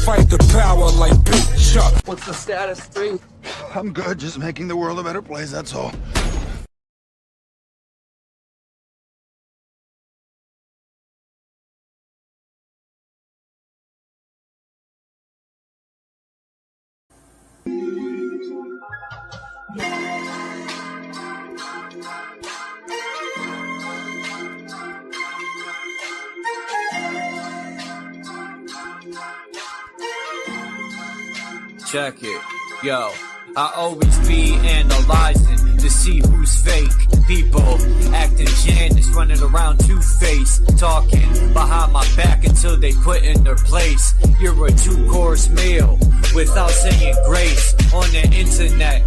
fight the power like Big Chuck. What's the status, 3? I'm good, just making the world a better place, that's all. Check it, yo, I always be analyzing to see who's fake. People acting Janice, running around two-faced, talking behind my back until they put in their place. You're a 2-course meal without saying grace on the internet.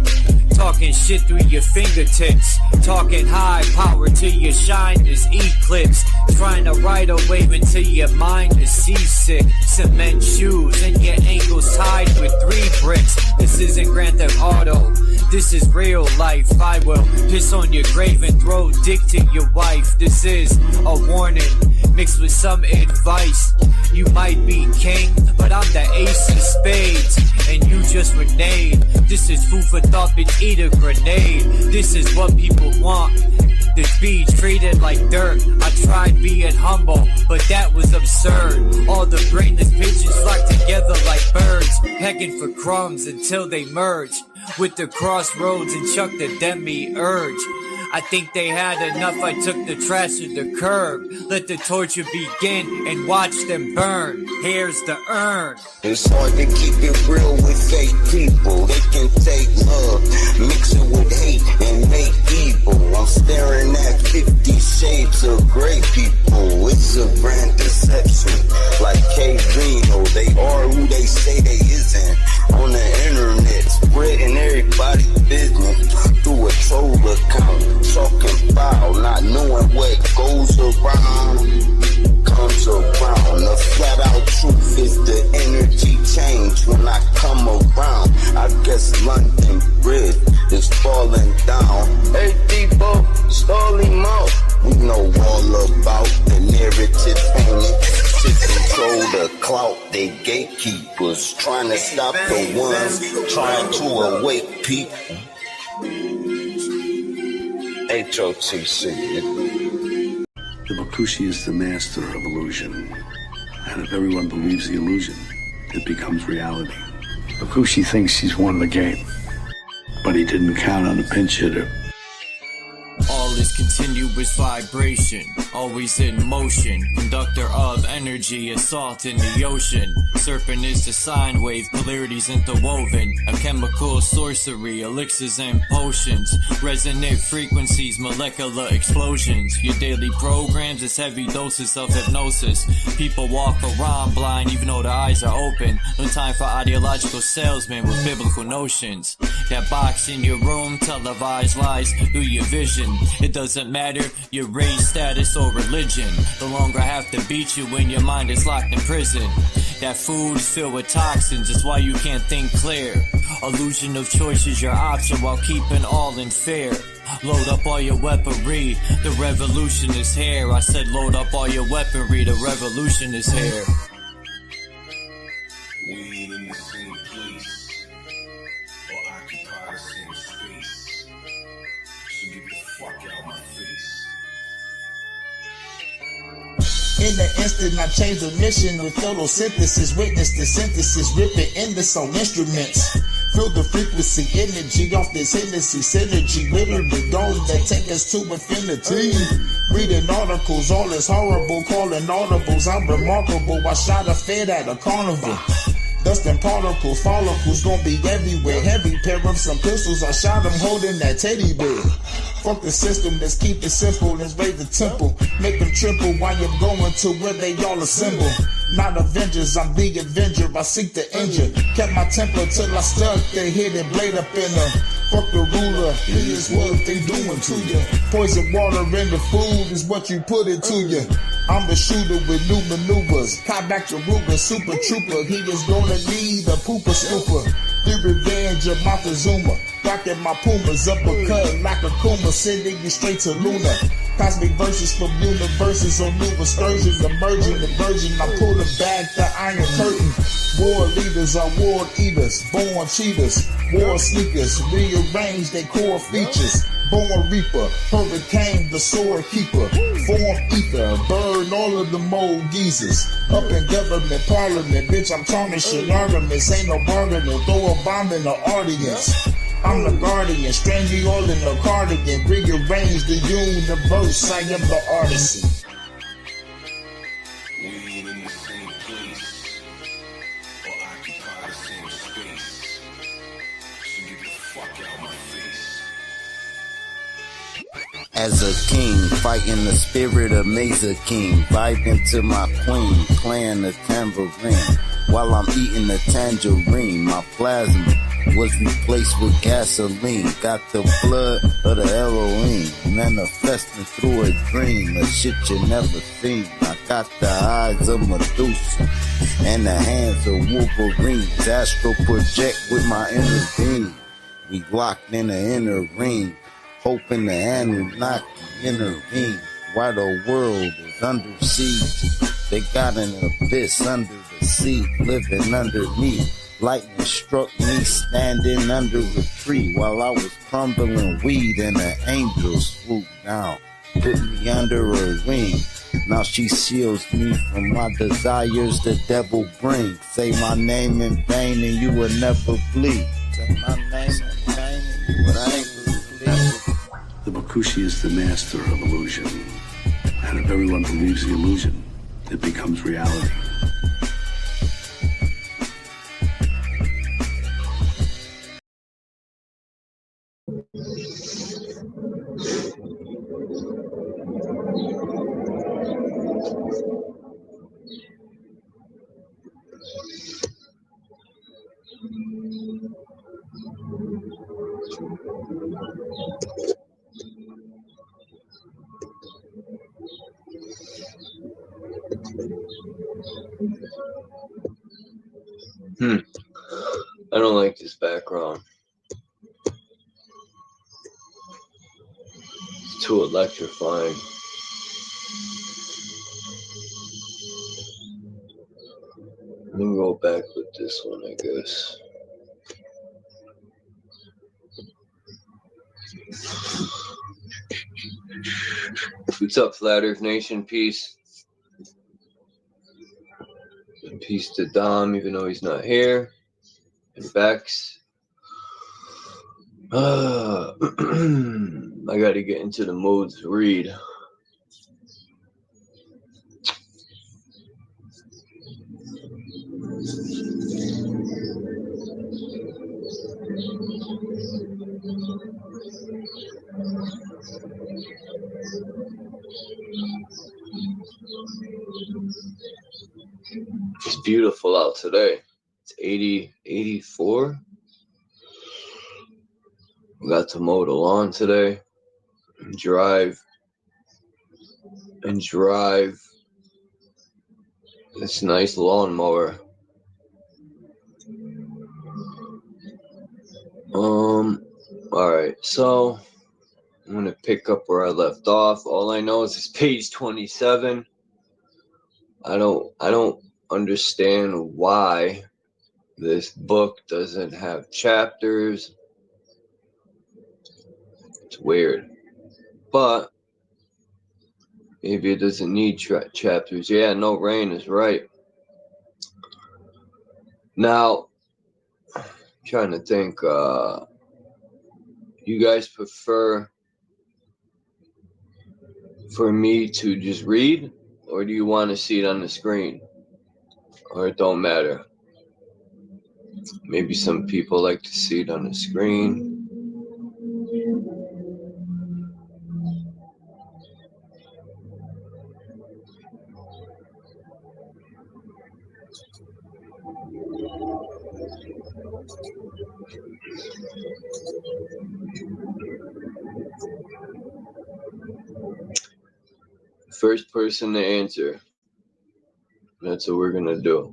Talking shit through your fingertips, talking high power till your shine is eclipsed. Trying to ride a wave until your mind is seasick. Cement shoes and your ankles tied with 3 bricks. This isn't Grand Theft Auto, this is real life. I will piss on your grave and throw dick to your wife. This is a warning mixed with some advice. You might be king, but I'm the ace of spades, and you just reneged. This is food for thought, bitch, eat a grenade. This is what people want, to be treated like dirt. I tried being humble, but that was absurd. All the brainless pigeons flock together like birds, pecking for crumbs until they merge with the crossroads and chuck the demi-urge. I think they had enough, I took the trash to the curb. Let the torture begin and watch them burn. Here's the urn. It's hard to keep it real with fake people. They can take love, mix it with hate and make evil. I'm staring at 50 shades of gray people. It's a grand deception, like K-Reno. They are who they say they isn't. On the internet, spreading everybody's business through a troll account. Talking foul, not knowing what goes around comes around. The flat out truth is the energy change when I come around. I guess London Bridge is falling down. Hey people, stall him out. We know all about the narrative painting. To control the clout, they gatekeepers trying to stop the ones trying to awake people. HOTC. The Bakushi is the master of illusion, and if everyone believes the illusion, it becomes reality. Bakushi thinks he's won the game, but he didn't count on a pinch hitter. All is continuous vibration, always in motion. Conductor of energy, a salt in the ocean. Serpent is the sine wave, polarities interwoven. A chemical sorcery, elixirs and potions. Resonant frequencies, molecular explosions. Your daily programs is heavy doses of hypnosis. People walk around blind even though their eyes are open. No time for ideological salesmen with biblical notions. That box in your room, televised lies through your vision. It doesn't matter your race, status, or religion. The longer I have to beat you when your mind is locked in prison. That food is filled with toxins, it's why you can't think clear. Illusion of choice is your option while keeping all in fear. Load up all your weaponry, the revolution is here. I said load up all your weaponry, the revolution is here. We ain't in the same place, or occupy the same space. So get the fuck out my face. In the instant I changed the mission with photosynthesis. Witness the synthesis, rip it in the soul instruments. Feel the frequency, energy off this Hennessy synergy. Literally dome that take us to infinity. Reading articles, all is horrible, calling audibles. I'm remarkable, I shot a fed at a carnival. Dust and particles, follicles gon' be everywhere. Heavy pair of some pistols, I shot them holding that teddy bear. Fuck the system, let's keep it simple, let's raise the temple. Make them triple while you're going to where they all assemble. Not Avengers, I'm the Avenger, I seek the injure. Kept my temper till I stuck the hidden blade up in her. Fuck the ruler, here's what they doing to you. Poison water in the food is what you put into you. I'm the shooter with new maneuvers. Cop back your Ruger, super trooper. He is gonna need a pooper scooper. The revenge of Montezuma. Rocking my Pumas, uppercut like a Kuma, sending you straight to Luna. Cosmic verses from universes on new excursion, emerging the virgin. I pull the back the iron curtain. War leaders are war eaters, born cheaters, war sneakers, rearrange their core features. Born reaper, hurricane, the sword keeper, form ether, burn all of the mold geezers. Up in government, parliament, bitch, I'm tarnishing ornaments, ain't no bargaining, throw a bomb in the audience. I'm the guardian, strangle you all in the cardigan, rearrange the universe, I am the artisan. We ain't in the same place or occupy the same space. So get the fuck out my face. As a king, fighting the spirit of Mesa King, vibing to my queen, playing the tambourine, while I'm eating the tangerine. My plasma was replaced with gasoline, got the blood of the Elohim, manifesting through a dream, a shit you never seen. I got the eyes of Medusa and the hands of Wolverines, astral project with my inner being. We locked in the inner ring, hoping the Anunnaki intervene. While the world is under siege, they got an abyss under the sea, living underneath. Lightning struck me standing under a tree while I was crumbling weed, and the angel swooped down, put me under her wing. Now she shields me from my desires the devil brings. Say my name in vain and you will never bleed. Say my name in vain and you will never bleed. The Bakushi is the master of illusion. And if everyone believes the illusion, it becomes reality. I don't like this background. It's too electrifying. Let me go back with this one, I guess. What's up, Flat Earth Nation? Peace. And peace to Dom, even though he's not here. And Bex. I gotta get into the mood to read. It's beautiful out today. It's 80, 84. We got to mow the lawn today and drive this nice lawnmower. Alright, so I'm gonna pick up where I left off. All I know is it's page 27. I don't understand why this book doesn't have chapters. It's weird, but maybe it doesn't need chapters. Yeah, no rain is right. Now, I'm trying to think. You guys prefer for me to just read, or do you want to see it on the screen? Or it don't matter. Maybe some people like to see it on the screen. First person to answer. That's what we're gonna do.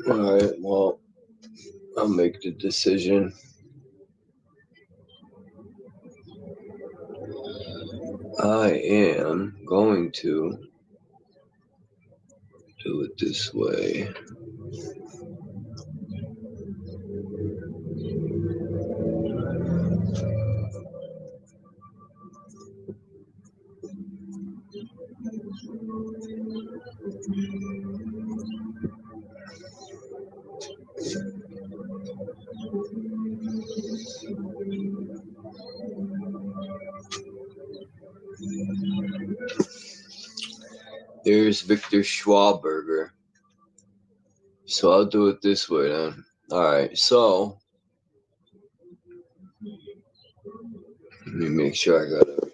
All right, well, I'll make the decision. I am going to do it this way. There's Viktor Schauberger. So I'll do it this way then. Alright, so let me make sure I got everything.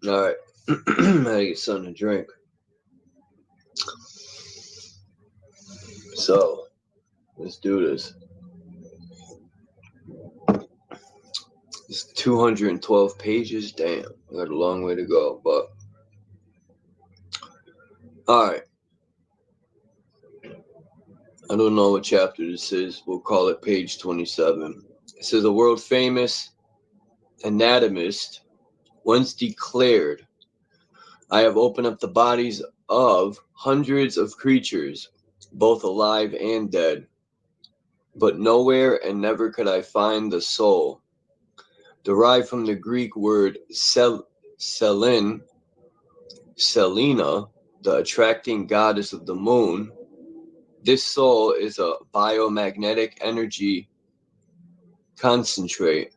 Alright, I gotta get something to drink. So, let's do this. It's 212 pages. Damn, I got a long way to go, but alright. I don't know what chapter this is. We'll call it page 27. It says a world famous anatomist once declared, I have opened up the bodies of hundreds of creatures, both alive and dead, but nowhere and never could I find the soul. Derived from the Greek word Selene, Selena, the attracting goddess of the moon, this soul is a biomagnetic energy concentrate.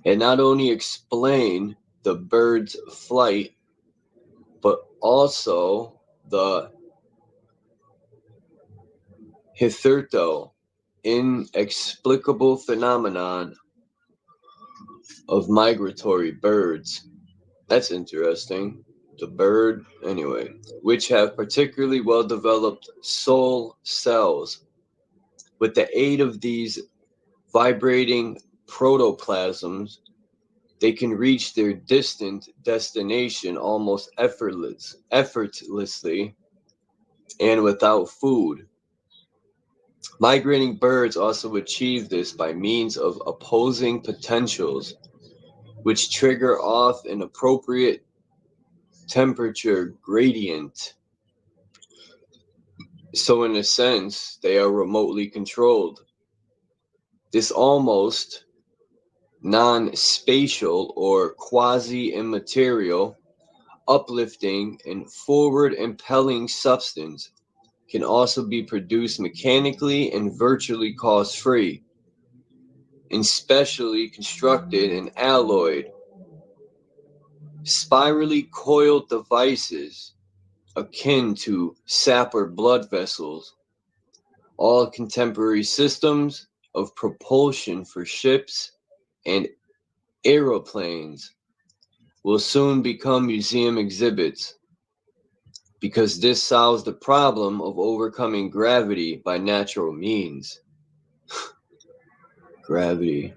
It not only explains the bird's flight, but also the hitherto inexplicable phenomenon of migratory birds. That's interesting. The bird, anyway, which have particularly well-developed soul cells. With the aid of these vibrating protoplasms, they can reach their distant destination almost effortlessly and without food. Migrating birds also achieve this by means of opposing potentials, which trigger off an appropriate temperature gradient. So in a sense, they are remotely controlled. This almost non-spatial or quasi-immaterial uplifting, and forward-impelling substance can also be produced mechanically and virtually cost-free, and specially constructed and alloyed, spirally coiled devices akin to sapper blood vessels. All contemporary systems of propulsion for ships and aeroplanes will soon become museum exhibits, because this solves the problem of overcoming gravity by natural means. Gravity.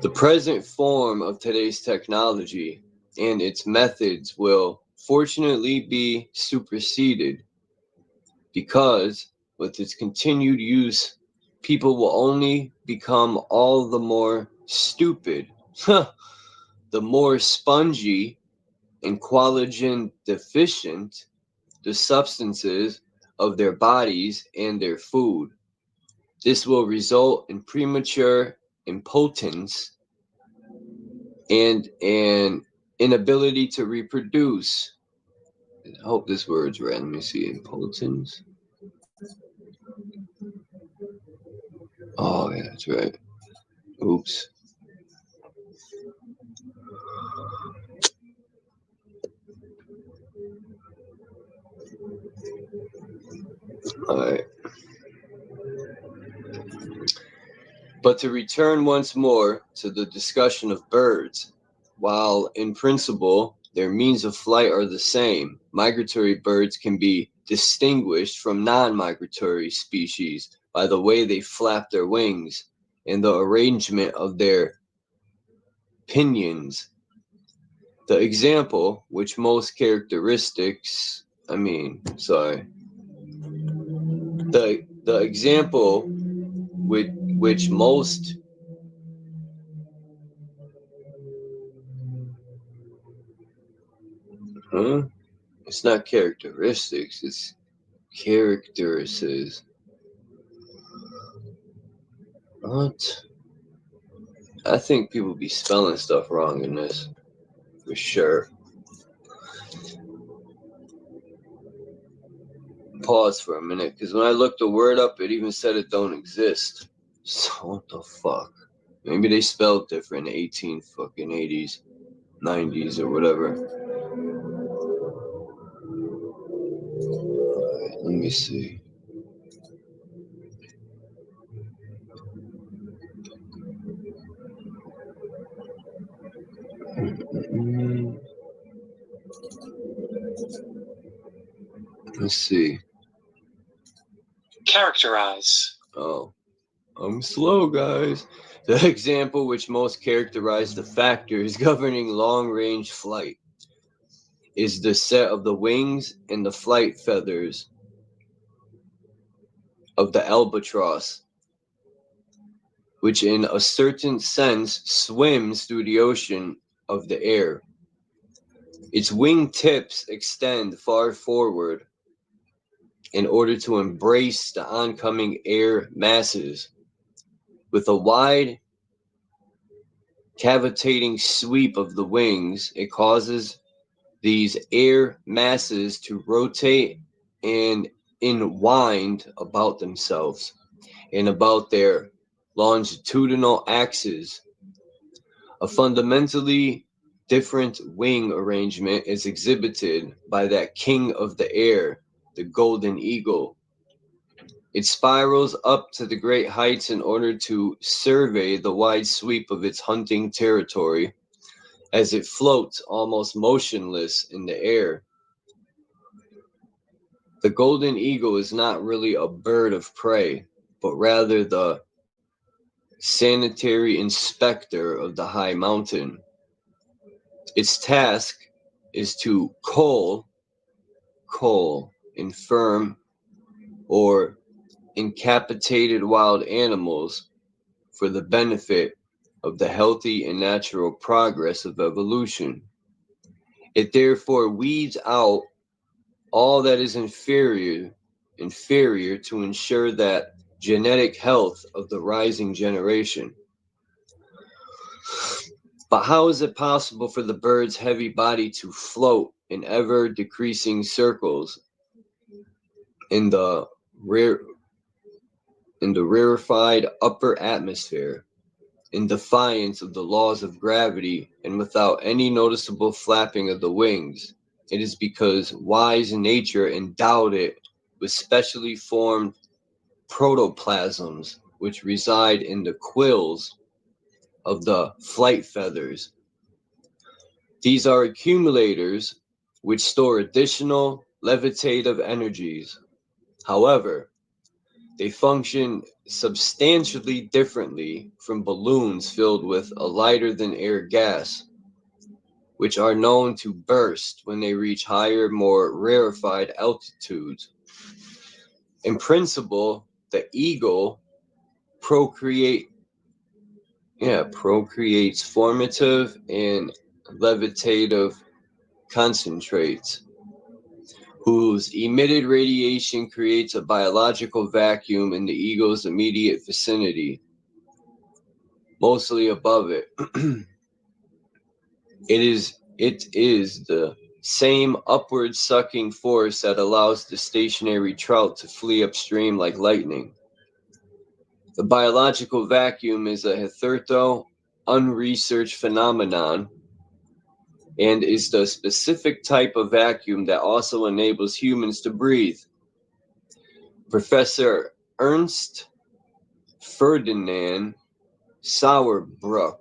The present form of today's technology and its methods will fortunately be superseded, because with its continued use, people will only become all the more stupid, the more spongy and collagen deficient the substances of their bodies and their food. This will result in premature impotence and an inability to reproduce. I hope this word's right. Let me see. Impotence. Oh, yeah, that's right. Oops. All right. But to return once more to the discussion of birds, while in principle their means of flight are the same, migratory birds can be distinguished from non-migratory species by the way they flap their wings and the arrangement of their pinions. The example which most characteristics, the example which most it's not characteristics, it's characteristics. What? I think people be spelling stuff wrong in this, for sure. Pause for a minute, because when I looked the word up, it even said it don't exist. So what the fuck? Maybe they spelled different in 80s, 90s, or whatever. Alright, let me see. Let's see. Characterize. Oh, I'm slow, guys. The example which most characterize the factors governing long-range flight is the set of the wings and the flight feathers of the albatross, which in a certain sense swims through the ocean of the air. Its wing tips extend far forward in order to embrace the oncoming air masses. With a wide cavitating sweep of the wings, it causes these air masses to rotate and wind about themselves and about their longitudinal axes. A fundamentally different wing arrangement is exhibited by that king of the air, the golden eagle. It spirals up to the great heights in order to survey the wide sweep of its hunting territory as it floats almost motionless in the air. The golden eagle is not really a bird of prey, but rather the sanitary inspector of the high mountain. Its task is to cull infirm or incapacitated wild animals for the benefit of the healthy and natural progress of evolution. It therefore weeds out all that is inferior to ensure that genetic health of the rising generation. But how is it possible for the bird's heavy body to float in ever decreasing circles in the rarefied upper atmosphere, in defiance of the laws of gravity and without any noticeable flapping of the wings? It is because wise nature endowed it with specially formed protoplasms which reside in the quills of the flight feathers. These are accumulators which store additional levitative energies. However, they function substantially differently from balloons filled with a lighter than air gas, which are known to burst when they reach higher, more rarefied altitudes. In principle, the eagle procreates formative and levitative concentrates, whose emitted radiation creates a biological vacuum in the eagle's immediate vicinity, mostly above it. It is the same upward sucking force that allows the stationary trout to flee upstream like lightning. The biological vacuum is a hitherto unresearched phenomenon and is the specific type of vacuum that also enables humans to breathe. Professor Ernst Ferdinand Sauerbruch.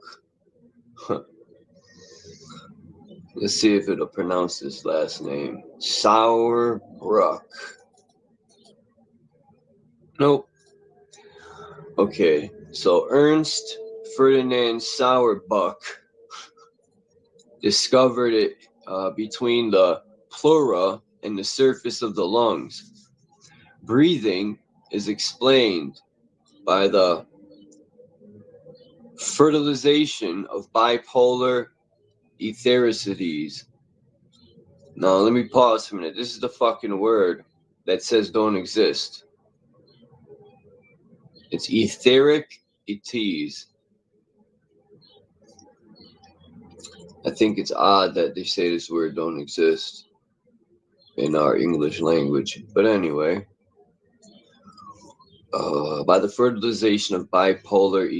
Let's see if it'll pronounce this last name. Sauerbruch. Nope. Okay, so Ernst Ferdinand Sauerbruch discovered it between the pleura and the surface of the lungs. Breathing is explained by the fertilization of bipolar ethericities. Now, let me pause for a minute. This is the fucking word that says don't exist. It's etheric etes. I think it's odd that they say this word don't exist in our English language. But anyway, by the fertilization of bipolar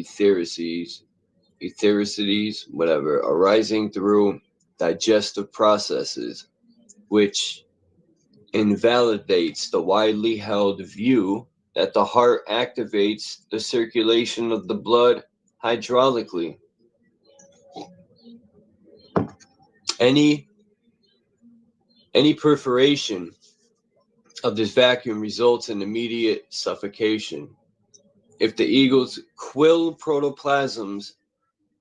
ethericities, whatever, arising through digestive processes, which invalidates the widely held view that the heart activates the circulation of the blood hydraulically. Any perforation of this vacuum results in immediate suffocation. If the eagle's quill protoplasms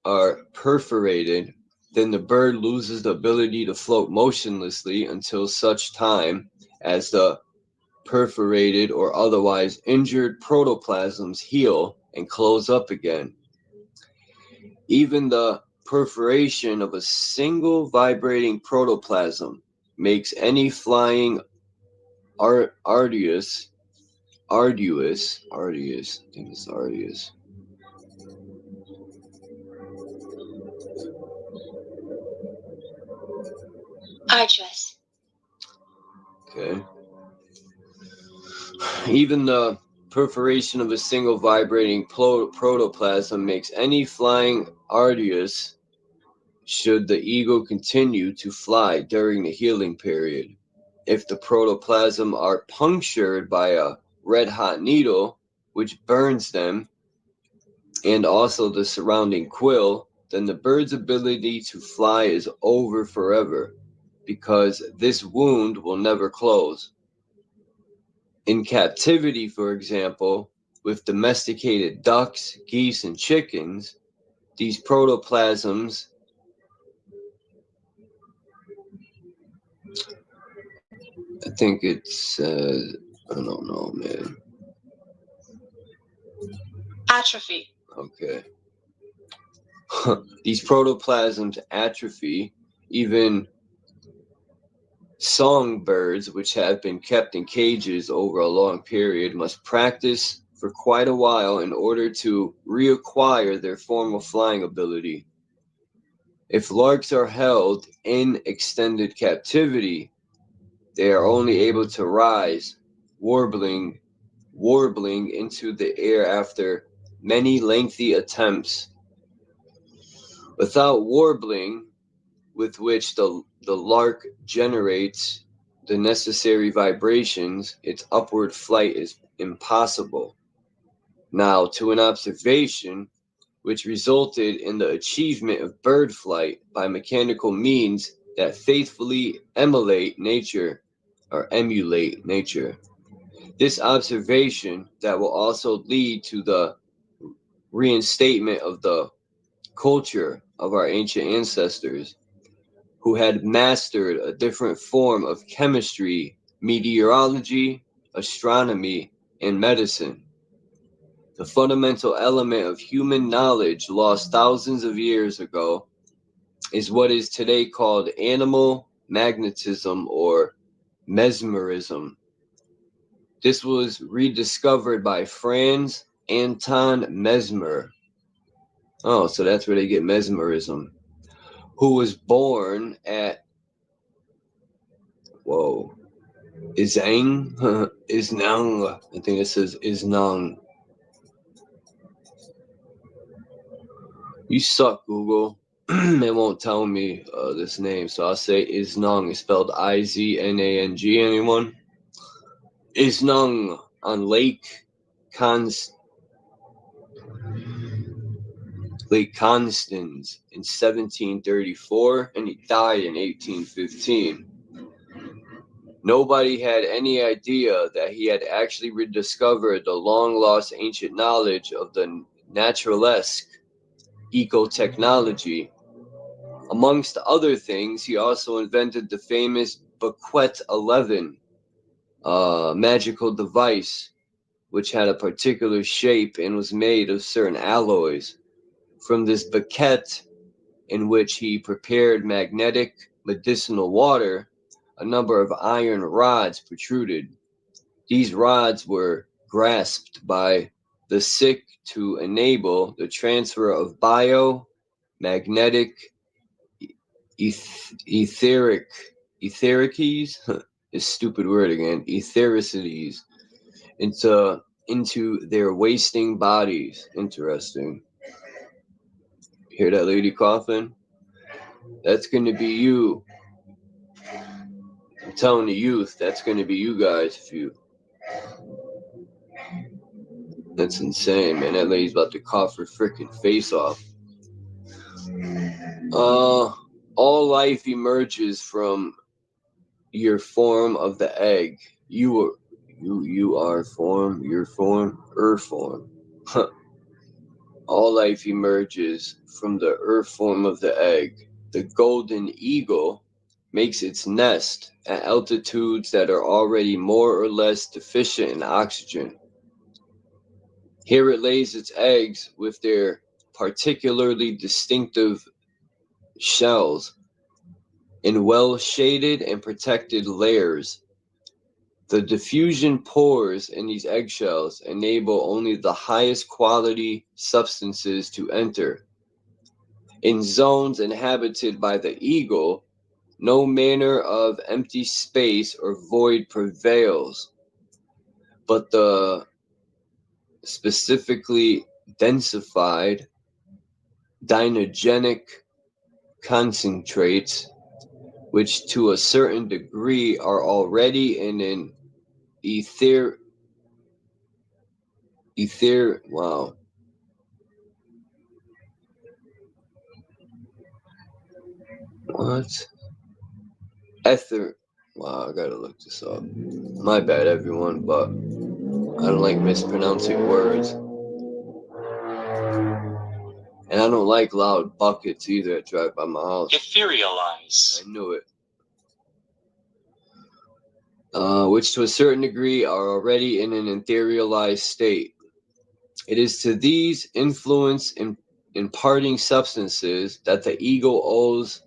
are perforated, then the bird loses the ability to float motionlessly until such time as the perforated or otherwise injured protoplasms heal and close up again. Even the perforation of a single vibrating protoplasm makes any flying arduous, I think it's arduous. Arduous. Okay. Even the perforation of a single vibrating protoplasm makes any flying arduous should the eagle continue to fly during the healing period. If the protoplasm are punctured by a red-hot needle, which burns them, and also the surrounding quill, then the bird's ability to fly is over forever, because this wound will never close. In captivity, for example, with domesticated ducks, geese, and chickens, these protoplasms I think it's, I don't know, man. Atrophy. Okay. These protoplasms atrophy. Even songbirds, which have been kept in cages over a long period, must practice for quite a while in order to reacquire their former flying ability. If larks are held in extended captivity, they are only able to rise, warbling into the air after many lengthy attempts. Without warbling, with which the lark generates the necessary vibrations, its upward flight is impossible. Now, to an observation which resulted in the achievement of bird flight by mechanical means that faithfully emulate nature. This observation that will also lead to the reinstatement of the culture of our ancient ancestors, who had mastered a different form of chemistry, meteorology, astronomy, and medicine. The fundamental element of human knowledge lost thousands of years ago is what is today called animal magnetism or mesmerism. This was rediscovered by Franz Anton Mesmer. Oh, so that's where they get mesmerism. Who was born at Isnang, Isnang. I think it says Isnang. You suck, Google. It won't tell me this name, so I'll say Isnang. It's spelled Iznang. Anyone? Isnang on Lake Constance in 1734, and he died in 1815. Nobody had any idea that he had actually rediscovered the long-lost ancient knowledge of the naturalesque eco-technology. Amongst other things, he also invented the famous Bequet 11 magical device, which had a particular shape and was made of certain alloys. From this Bequet, in which he prepared magnetic medicinal water, a number of iron rods protruded. These rods were grasped by the sick to enable the transfer of biomagnetic ethericies, this stupid word again, ethericities, into their wasting bodies. Interesting. Hear that lady coughing? That's going to be you. I'm telling the youth, that's going to be you guys if you... That's insane, man. That lady's about to cough her freaking face off. All life emerges from your form of the egg. You are form, your form, form. All life emerges from the earth form of the egg. The golden eagle makes its nest at altitudes that are already more or less deficient in oxygen. Here it lays its eggs with their particularly distinctive shells in well-shaded and protected layers. The diffusion pores in these eggshells enable only the highest quality substances to enter. In zones inhabited by the eagle, no manner of empty space or void prevails, but the specifically densified dynogenic concentrates, which to a certain degree are already in an I gotta look this up. My bad, everyone, but I don't like mispronouncing words. And I don't like loud buckets either that drive by my house. Etherealize. I knew it. Which to a certain degree are already in an etherealized state. It is to these influence in imparting substances that the eagle owes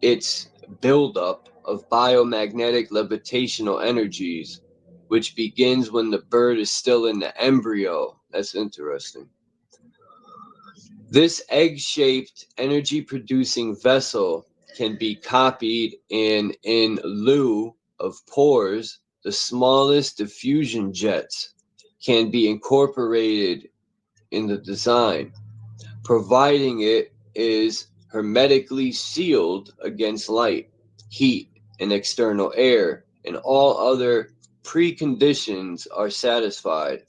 its buildup of biomagnetic levitational energies, which begins when the bird is still in the embryo. That's interesting. This egg-shaped energy-producing vessel can be copied, and in lieu of pores, the smallest diffusion jets can be incorporated in the design, providing it is hermetically sealed against light, heat, and external air, and all other preconditions are satisfied.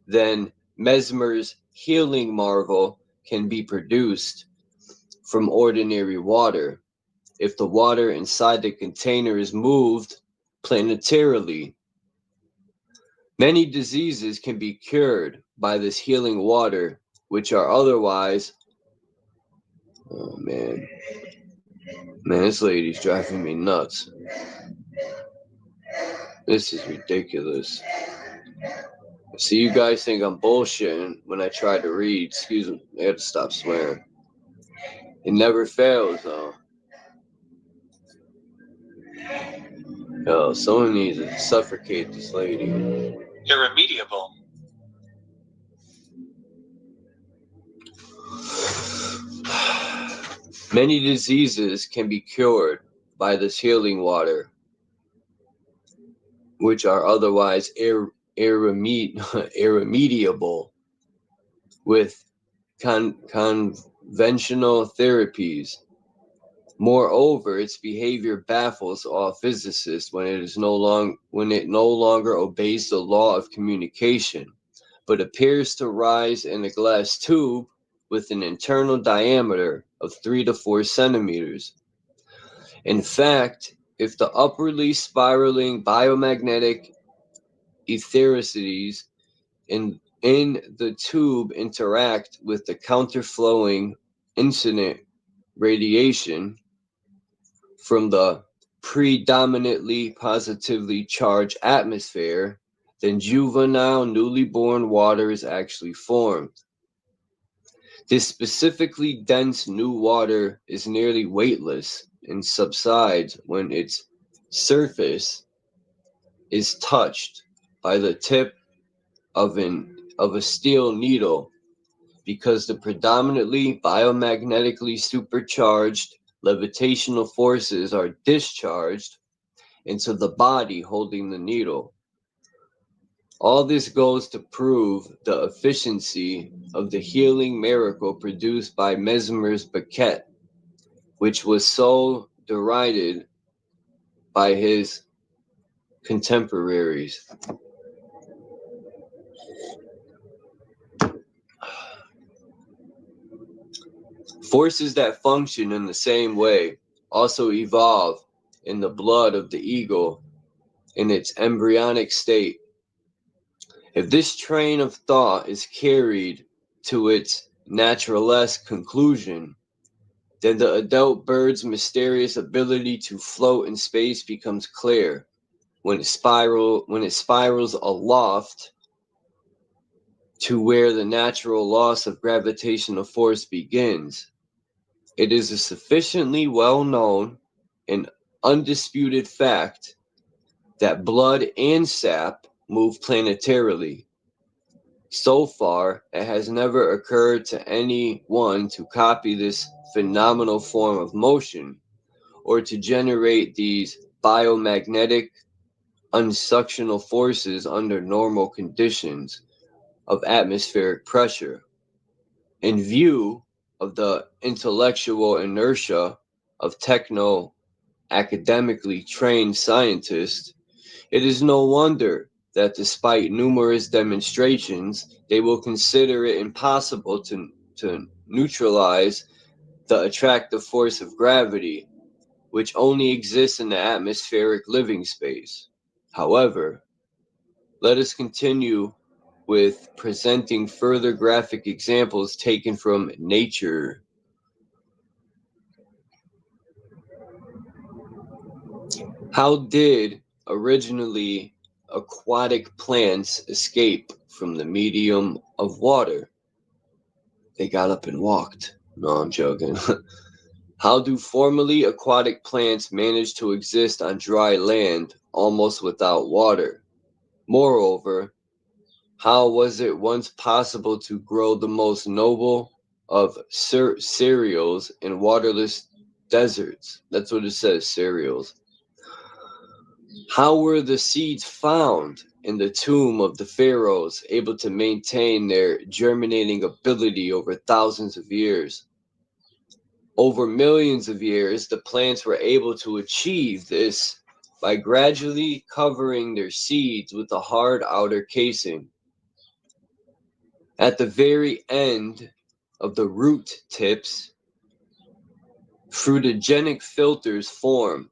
Then Mesmer's healing marvel can be produced from ordinary water if the water inside the container is moved planetarily. Many diseases can be cured by this healing water, which are otherwise... Oh, man. Man, this lady's driving me nuts. This is ridiculous. See, you guys think I'm bullshitting when I try to read. Excuse me, I had to stop swearing. It never fails, though. Yo, someone needs to suffocate this lady. Irremediable. Many diseases can be cured by this healing water, which are otherwise irremediable with conventional therapies. Moreover, its behavior baffles all physicists when it no longer obeys the law of communication, but appears to rise in a glass tube with an internal diameter of 3 to 4 centimeters. In fact, if the upwardly spiraling biomagnetic ethericities in the tube interact with the counterflowing incident radiation from the predominantly positively charged atmosphere, then juvenile newly born water is actually formed. This specifically dense new water is nearly weightless and subsides when its surface is touched by the tip of a steel needle, because the predominantly biomagnetically supercharged levitational forces are discharged into the body holding the needle. All this goes to prove the efficiency of the healing miracle produced by Mesmer's baquette, which was so derided by his contemporaries. Forces that function in the same way also evolve in the blood of the eagle in its embryonic state. If this train of thought is carried to its naturalesque conclusion, then the adult bird's mysterious ability to float in space becomes clear when it spirals aloft to where the natural loss of gravitational force begins. It is a sufficiently well-known and undisputed fact that blood and sap move planetarily. So far, it has never occurred to anyone to copy this phenomenal form of motion or to generate these biomagnetic unsuctional forces under normal conditions of atmospheric pressure. In view of the intellectual inertia of academically trained scientists, it is no wonder that despite numerous demonstrations, they will consider it impossible to neutralize the attractive force of gravity, which only exists in the atmospheric living space. However, let us continue with presenting further graphic examples taken from nature. How did originally aquatic plants escape from the medium of water? They got up and walked. No, I'm joking. How do formerly aquatic plants manage to exist on dry land almost without water? Moreover, how was it once possible to grow the most noble of cereals in waterless deserts. That's what it says, cereals. How were the seeds found in the tomb of the pharaohs able to maintain their germinating ability over thousands of years? Over millions of years, the plants were able to achieve this by gradually covering their seeds with a hard outer casing. At the very end of the root tips, fruitogenic filters form,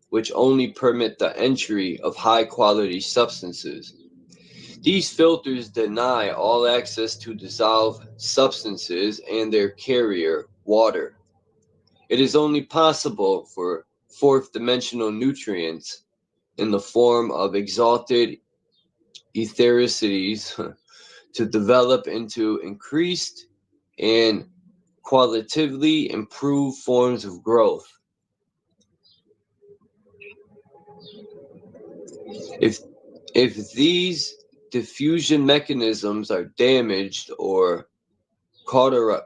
which only permit the entry of high-quality substances. These filters deny all access to dissolved substances and their carrier, water. It is only possible for fourth-dimensional nutrients in the form of exalted ethericities to develop into increased and qualitatively improved forms of growth. If these diffusion mechanisms are damaged or cauterized,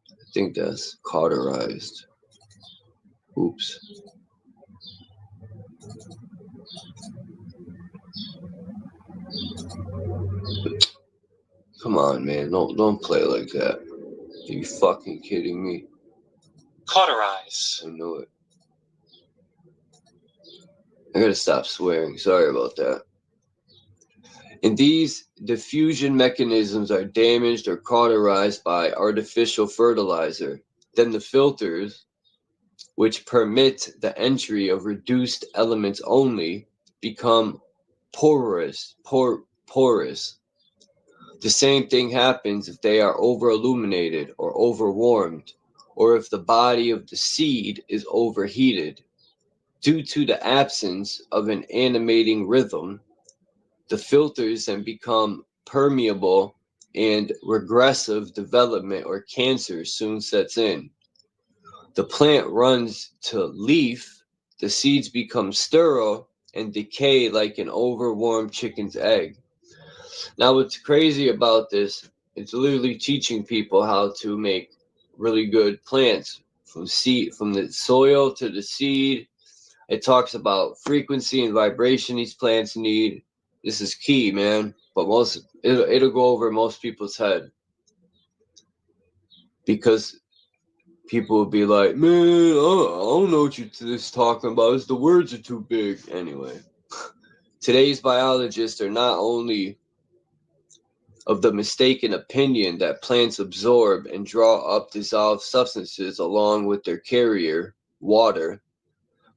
I think that's cauterized. Oops. Come on, man. Don't play like that. Are you fucking kidding me? Cauterize. I knew it. I gotta stop swearing. Sorry about that. And these diffusion mechanisms are damaged or cauterized by artificial fertilizer. Then the filters, which permit the entry of reduced elements only, become porous. The same thing happens if they are over-illuminated or over-warmed, or if the body of the seed is overheated. Due to the absence of an animating rhythm, the filters then become permeable and regressive development or cancer soon sets in. The plant runs to leaf, the seeds become sterile and decay like an overwarmed chicken's egg. Now, what's crazy about this, it's literally teaching people how to make really good plants from the soil to the seed. It talks about frequency and vibration these plants need. This is key, man. But it'll go over most people's head, because people will be like, man, I don't know what you're just talking about. The words are too big. Anyway, today's biologists are not only of the mistaken opinion that plants absorb and draw up dissolved substances along with their carrier, water,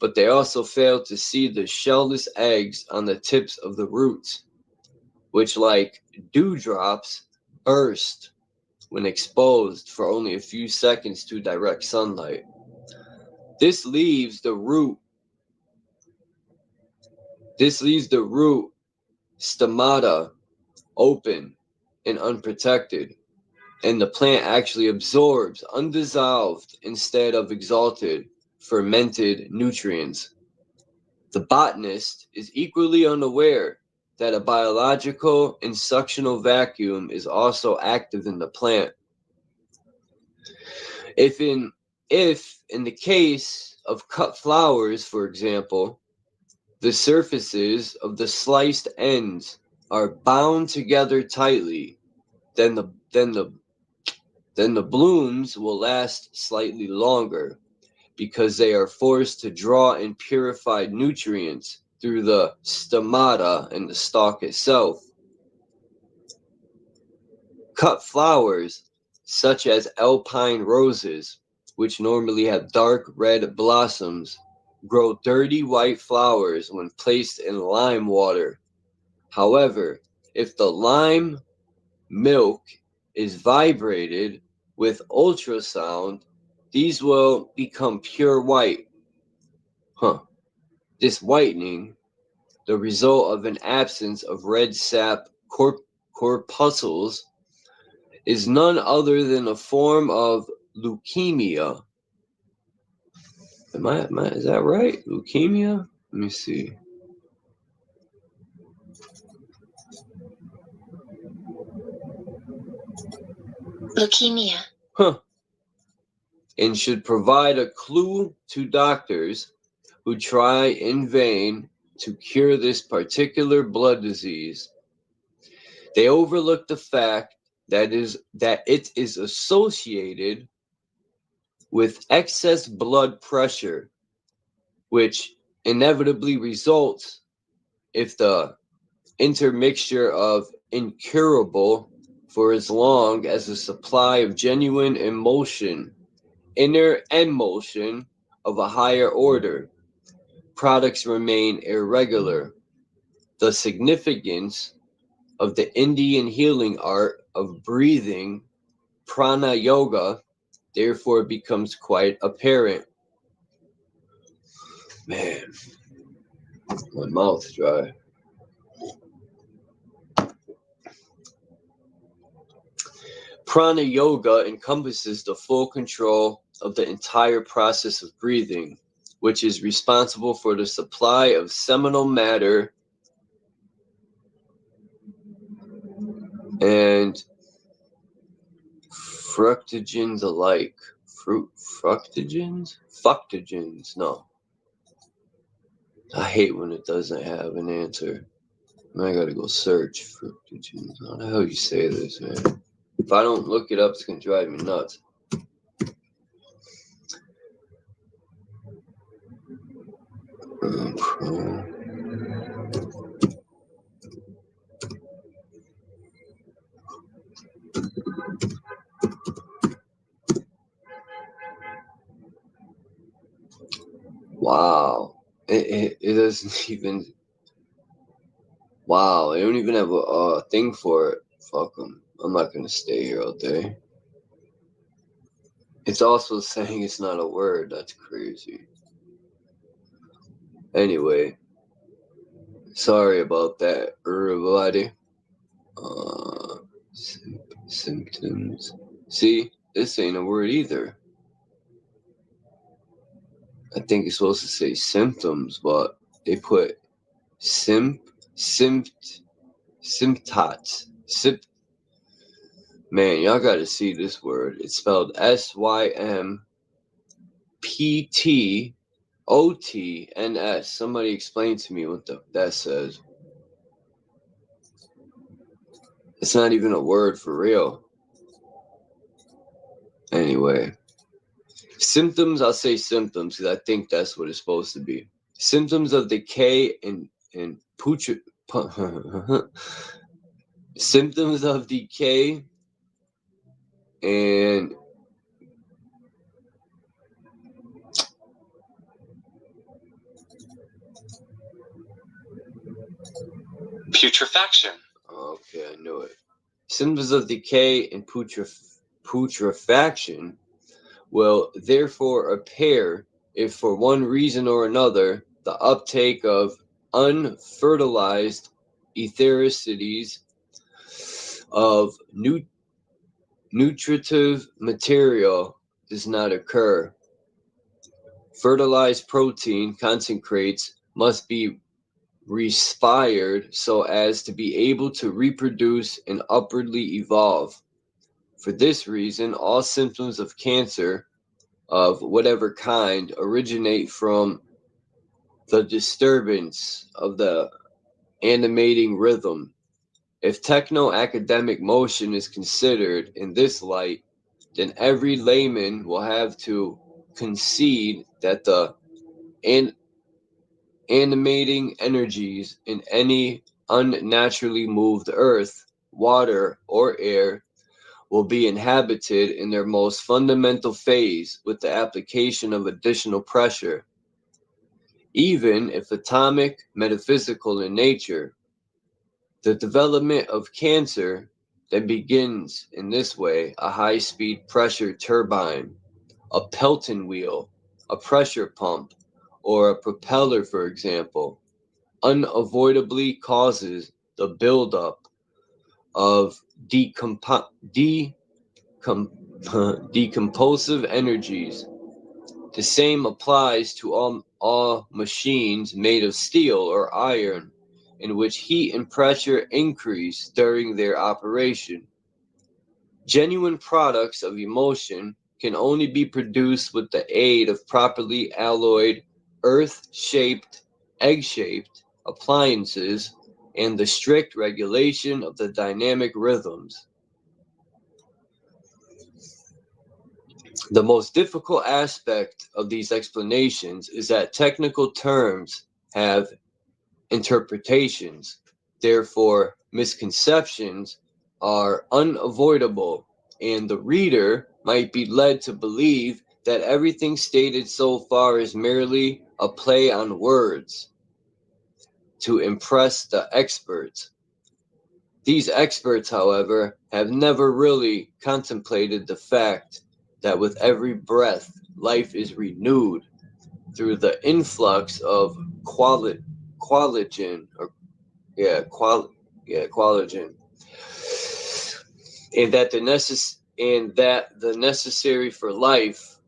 but they also fail to see the shellless eggs on the tips of the roots, which, like dewdrops, burst when exposed for only a few seconds to direct sunlight. This leaves the root stomata open and unprotected, and the plant actually absorbs undissolved instead of exalted, fermented nutrients. The botanist is equally unaware that a biological and suctional vacuum is also active in the plant. If in the case of cut flowers, for example, the surfaces of the sliced ends are bound together tightly, then the blooms will last slightly longer, because they are forced to draw in purified nutrients through the stomata and the stalk itself. Cut flowers, such as alpine roses, which normally have dark red blossoms, grow dirty white flowers when placed in lime water. However, if the lime milk is vibrated with ultrasound, these will become pure white. This whitening, the result of an absence of red sap corpuscles, is none other than a form of leukemia. Is that right? Leukemia? Let me see. Leukemia. Huh. And should provide a clue to doctors who try in vain to cure this particular blood disease. They overlook the fact that it is associated with excess blood pressure, which inevitably results if the intermixture of incurable for as long as the supply of genuine inner emotion of a higher order products remain irregular. The significance of the Indian healing art of breathing, prana yoga, therefore becomes quite apparent. Man, my mouth's dry. Prana yoga encompasses the full control of the entire process of breathing, which is responsible for the supply of seminal matter and fructogens alike. Fructogens? No. I hate when it doesn't have an answer. I gotta go search fructogens. How the hell you say this, man? If I don't look it up, it's gonna drive me nuts. Wow. It doesn't even. Wow, they don't even have a thing for it. Fuck them. I'm not gonna stay here all day. It's also saying it's not a word. That's crazy. Anyway, sorry about that, everybody. Symptoms. See, this ain't a word either. I think it's supposed to say symptoms, but they put symptoms. Man, y'all gotta see this word. It's spelled SYMPTOTNS. Somebody explain to me what that says. It's not even a word for real. Anyway. Symptoms, I'll say symptoms because I think that's what it's supposed to be. Symptoms of decay and symptoms of decay and Putrefaction. okay, I knew it. Symptoms of decay and putrefaction will therefore appear if for one reason or another the uptake of unfertilized ethericities of nutritive material does not occur. Fertilized protein concentrates must be respired so as to be able to reproduce and upwardly evolve. For this reason, all symptoms of cancer of whatever kind originate from the disturbance of the animating rhythm. If techno-academic motion is considered in this light, then every layman will have to concede that the animating energies in any unnaturally moved earth, water, or air will be inhabited in their most fundamental phase with the application of additional pressure. Even if atomic, metaphysical in nature, the development of cancer that begins in this way, a high-speed pressure turbine, a Pelton wheel, a pressure pump, or a propeller, for example, unavoidably causes the buildup of decomposive energies. The same applies to all machines made of steel or iron, in which heat and pressure increase during their operation. Genuine products of emotion can only be produced with the aid of properly alloyed, earth-shaped, egg-shaped appliances and the strict regulation of the dynamic rhythms. The most difficult aspect of these explanations is that technical terms have interpretations. Therefore, misconceptions are unavoidable, and the reader might be led to believe that everything stated so far is merely a play on words to impress the experts. These experts, however, have never really contemplated the fact that with every breath, life is renewed through the influx of collagen, and that the necessary for life.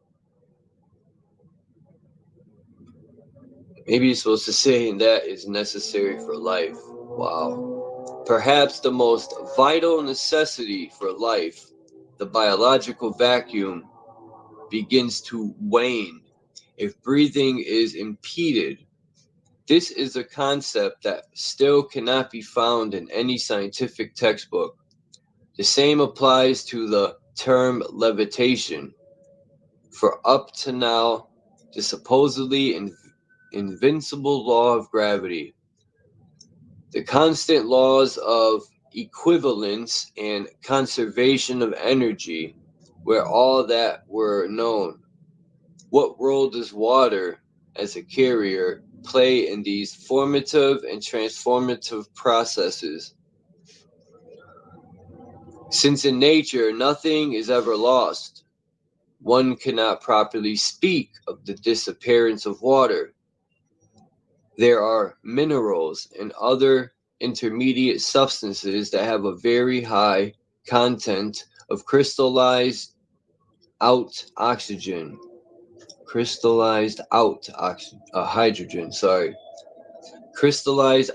Maybe you're supposed to say, and that is necessary for life. Wow. Perhaps the most vital necessity for life, the biological vacuum, begins to wane if breathing is impeded. This is a concept that still cannot be found in any scientific textbook. The same applies to the term levitation. For up to now, the supposedly invincible law of gravity, the constant laws of equivalence and conservation of energy, were all that were known. What role does water, as a carrier, play in these formative and transformative processes? Since in nature nothing is ever lost, one cannot properly speak of the disappearance of water. There are minerals and other intermediate substances that have a very high content of crystallized out hydrogen. Crystallized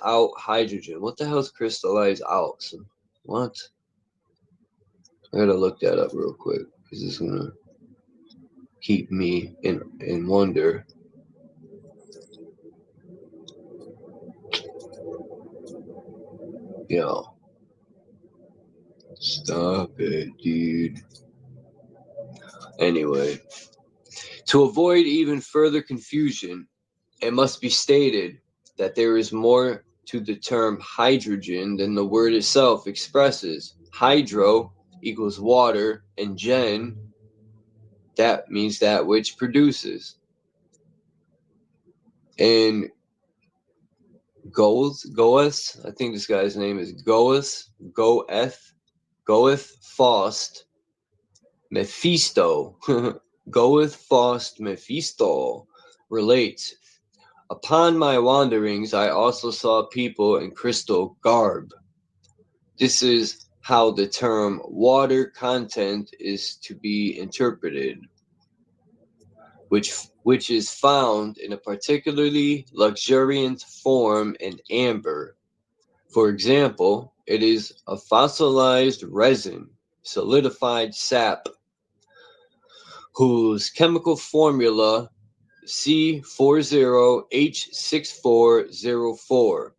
out hydrogen. What the hell is crystallized out? What? I gotta look that up real quick because it's gonna keep me in wonder. Yo, stop it, dude. Anyway, to avoid even further confusion, it must be stated that there is more to the term hydrogen than the word itself expresses. Hydro equals water, and gen, that means that which produces. And Goeth, I think this guy's name is Goeth Faust Mephisto. Goeth Faust Mephisto relates, upon my wanderings, I also saw people in crystal garb. This is how the term water content is to be interpreted, which is found in a particularly luxuriant form in amber. For example, it is a fossilized resin, solidified sap, whose chemical formula C40H6404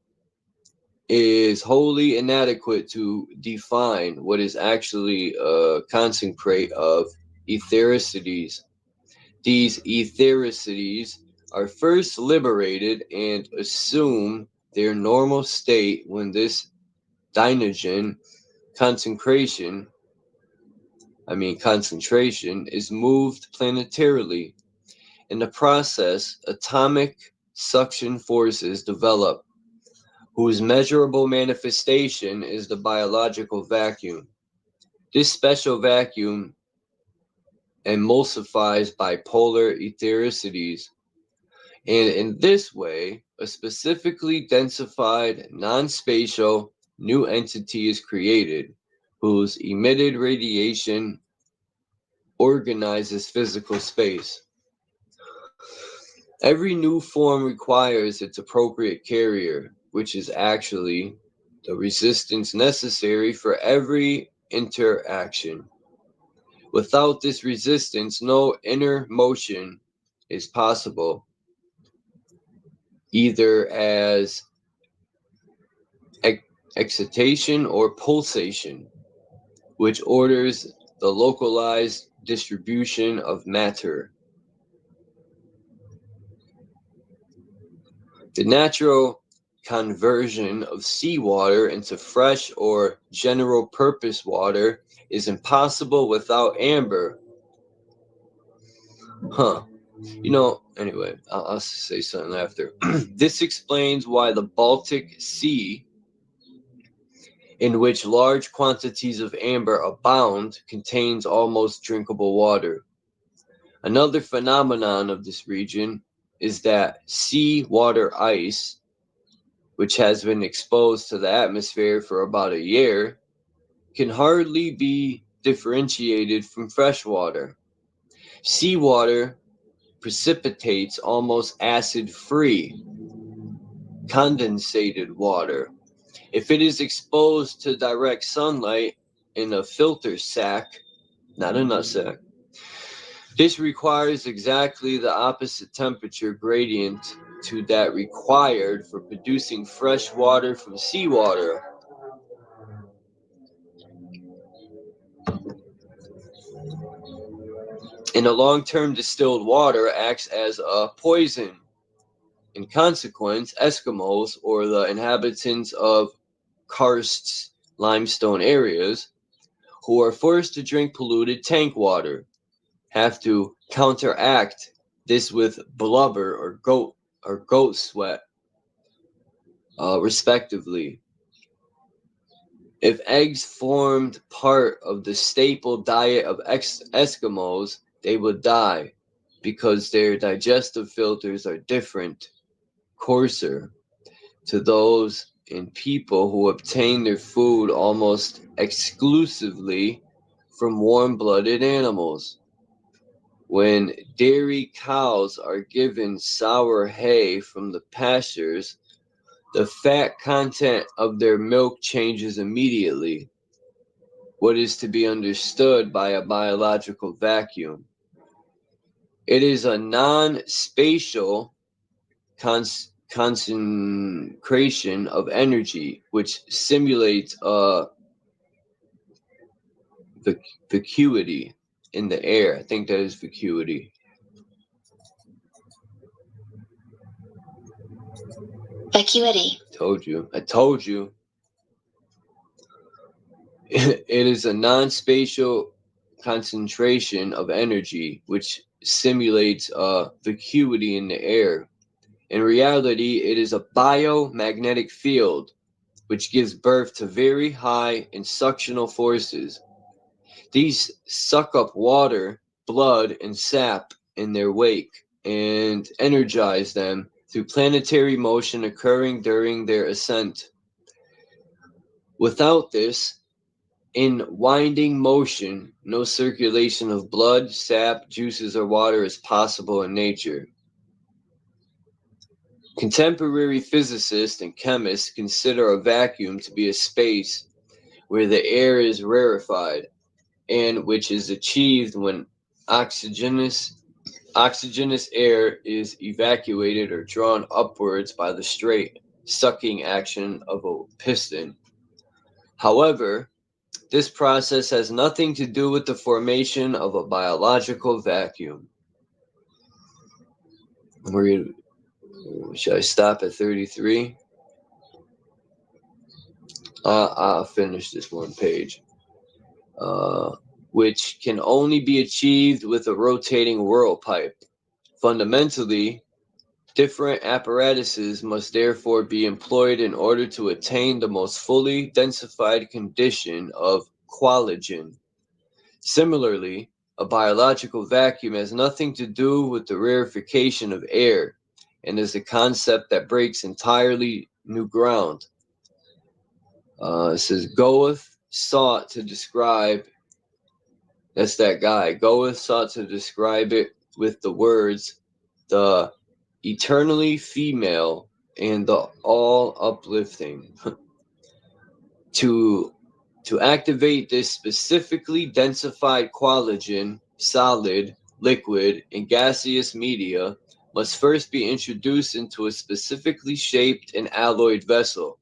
is wholly inadequate to define what is actually a concentrate of ethericities. These ethericities are first liberated and assume their normal state when this dynogen concentration is moved planetarily. In the process, atomic suction forces develop, whose measurable manifestation is the biological vacuum. This special vacuum emulsifies bipolar ethericities, and in this way, a specifically densified, non-spatial new entity is created, whose emitted radiation organizes physical space. Every new form requires its appropriate carrier, which is actually the resistance necessary for every interaction. Without this resistance, no inner motion is possible, either as excitation or pulsation, which orders the localized distribution of matter. The natural conversion of seawater into fresh or general purpose water is impossible without amber. Anyway, I'll say something after. This explains why the Baltic Sea, in which large quantities of amber abound, contains almost drinkable water. Another phenomenon of this region is that sea water ice, which has been exposed to the atmosphere for about a year, can hardly be differentiated from fresh water. Seawater precipitates almost acid-free, condensated water. If it is exposed to direct sunlight in a filter sac, not a nut sack, this requires exactly the opposite temperature gradient to that required for producing fresh water from seawater. In a long-term, distilled water acts as a poison. In consequence, Eskimos, or the inhabitants of karst limestone areas, who are forced to drink polluted tank water, have to counteract this with blubber or goat sweat, respectively. If eggs formed part of the staple diet of Eskimos, they would die because their digestive filters are different, coarser, to those in people who obtain their food almost exclusively from warm-blooded animals. When dairy cows are given sour hay from the pastures, the fat content of their milk changes immediately, what is to be understood by a biological vacuum. It is a non-spatial concentration of energy, which simulates a vacuity in the air. I think that is vacuity. Vacuity. I told you. It is a non-spatial concentration of energy, which simulates a vacuity in the air. In reality, it is a biomagnetic field, which gives birth to very high insuctional forces. These suck up water, blood, and sap in their wake, and energize them through planetary motion occurring during their ascent. Without this, in winding motion, no circulation of blood, sap, juices, or water is possible in nature. Contemporary physicists and chemists consider a vacuum to be a space where the air is rarefied, and which is achieved when oxygenous air is evacuated or drawn upwards by the straight sucking action of a piston. However, this process has nothing to do with the formation of a biological vacuum. Should I stop at 33? I'll finish this one page. Which can only be achieved with a rotating whirl pipe. Fundamentally, different apparatuses must therefore be employed in order to attain the most fully densified condition of qualogen. Similarly, a biological vacuum has nothing to do with the rarefication of air, and is a concept that breaks entirely new ground. It says, Goethe sought to describe, that's that guy, Goethe sought to describe it with the words, the eternally female and the all uplifting. To To activate this specifically densified collagen, solid, liquid, and gaseous media must first be introduced into a specifically shaped and alloyed vessel.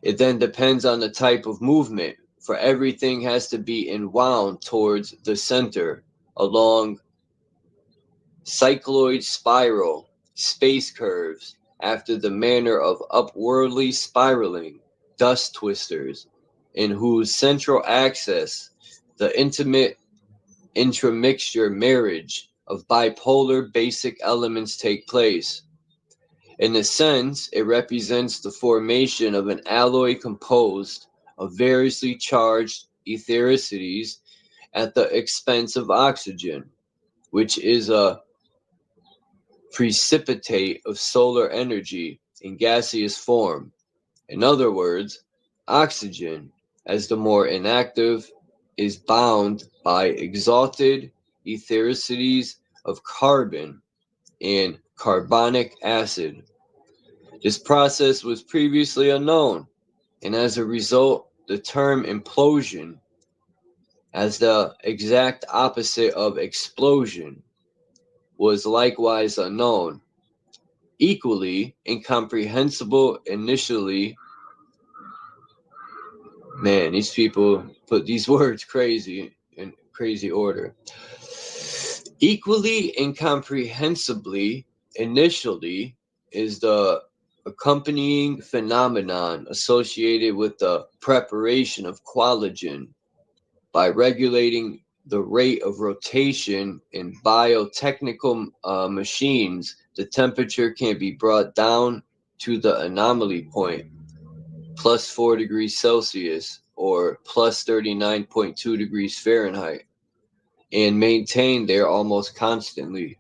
It then depends on the type of movement, for everything has to be enwound towards the center along cycloid spiral space curves after the manner of upwardly spiraling dust twisters, in whose central axis the intimate intramixture marriage of bipolar basic elements take place. In a sense, it represents the formation of an alloy composed of variously charged ethericities at the expense of oxygen, which is a precipitate of solar energy in gaseous form. In other words, oxygen, as the more inactive, is bound by exalted ethericities of carbon and carbonic acid. This process was previously unknown, and as a result, the term implosion, as the exact opposite of explosion, was likewise unknown. Equally incomprehensible initially. Man, these people put these words crazy in crazy order. Equally incomprehensibly initially is the accompanying phenomenon associated with the preparation of collagen. By regulating the rate of rotation in biotechnical machines, the temperature can be brought down to the anomaly point, plus 4 degrees Celsius or plus 39.2 degrees Fahrenheit, and maintained there almost constantly.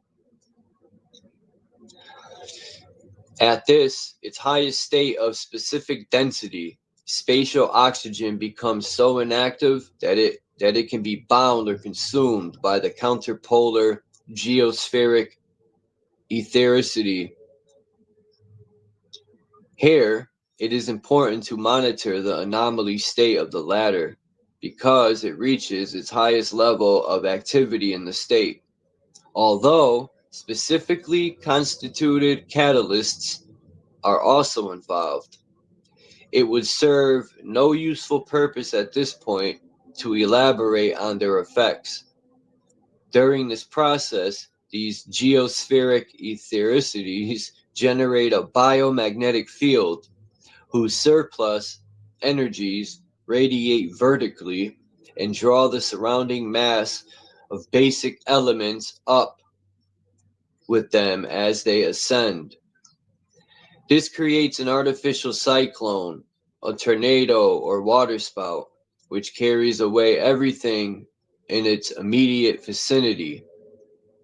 At this, its highest state of specific density, spatial oxygen becomes so inactive that it can be bound or consumed by the counterpolar geospheric ethericity. Here, it is important to monitor the anomaly state of the latter, because it reaches its highest level of activity in the state. Although specifically constituted catalysts are also involved, it would serve no useful purpose at this point to elaborate on their effects. During this process, these geospheric ethericities generate a biomagnetic field whose surplus energies radiate vertically and draw the surrounding mass of basic elements up with them as they ascend. This creates an artificial cyclone, a tornado or waterspout, which carries away everything in its immediate vicinity.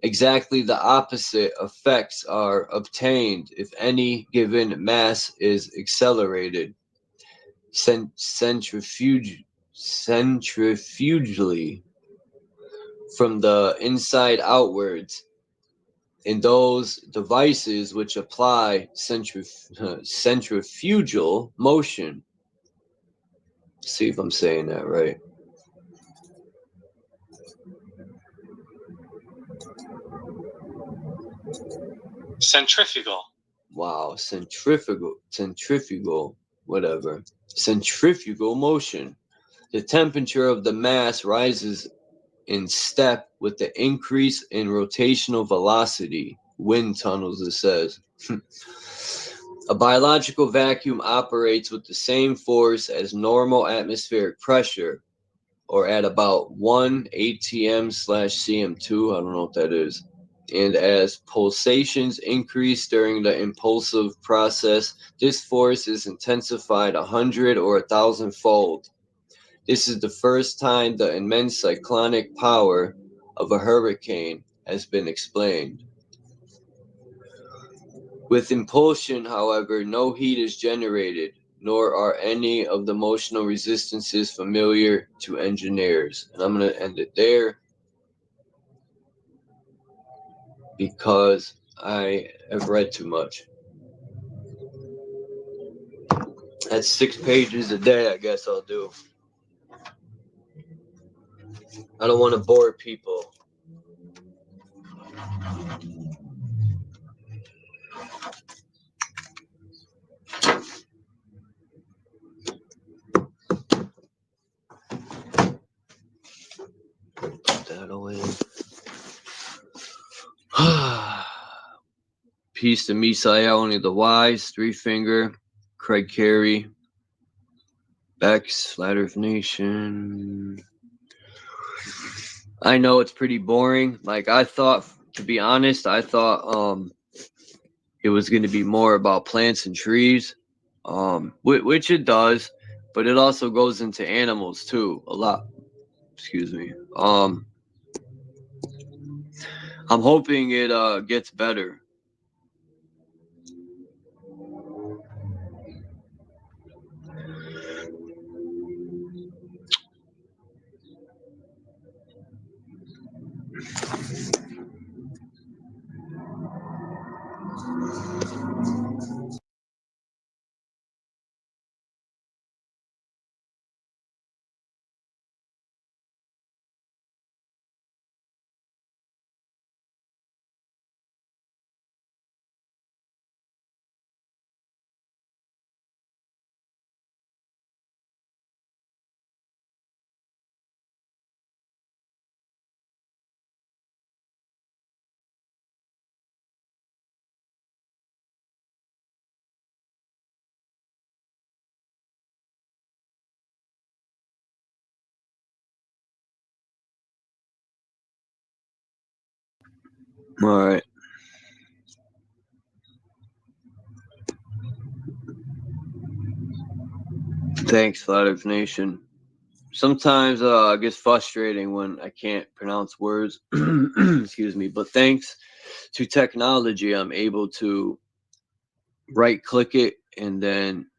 Exactly the opposite effects are obtained if any given mass is accelerated centrifugally from the inside outwards. In those devices which apply centrifugal motion. See if I'm saying that right. Centrifugal. Wow, centrifugal, whatever. Centrifugal motion. The temperature of the mass rises in step with the increase in rotational velocity, wind tunnels, it says. A biological vacuum operates with the same force as normal atmospheric pressure, or at about 1 atm/cm2, I don't know what that is. And as pulsations increase during the impulsive process, this force is intensified 100 or 1,000-fold. This is the first time the immense cyclonic power of a hurricane has been explained. With impulsion, however, no heat is generated, nor are any of the motional resistances familiar to engineers. And I'm going to end it there because I have read too much. That's 6 pages a day, I guess I'll do. I don't want to bore people. Put that away. Peace to Misaya, only the wise, Three Finger, Craig Carey, Bex, Flat Earth Nation. I know it's pretty boring. Like I thought, to be honest, I thought it was going to be more about plants and trees, which it does, but it also goes into animals too a lot. Excuse me. I'm hoping it gets better. All right. Thanks, Flat Earth Nation. Sometimes it gets frustrating when I can't pronounce words. Excuse me. But thanks to technology, I'm able to right-click it, and then,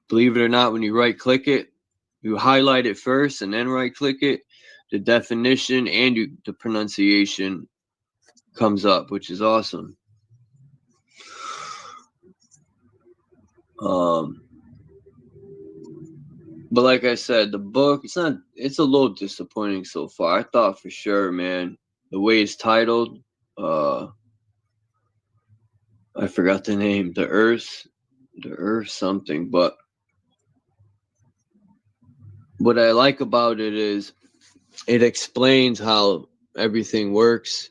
believe it or not, when you right-click it, you highlight it first and then right-click it. The definition and the pronunciation comes up, which is awesome. But like I said, the book, it's a little disappointing so far. I thought for sure, man, the way it's titled, I forgot the name, the Earth something. But what I like about it is it explains how everything works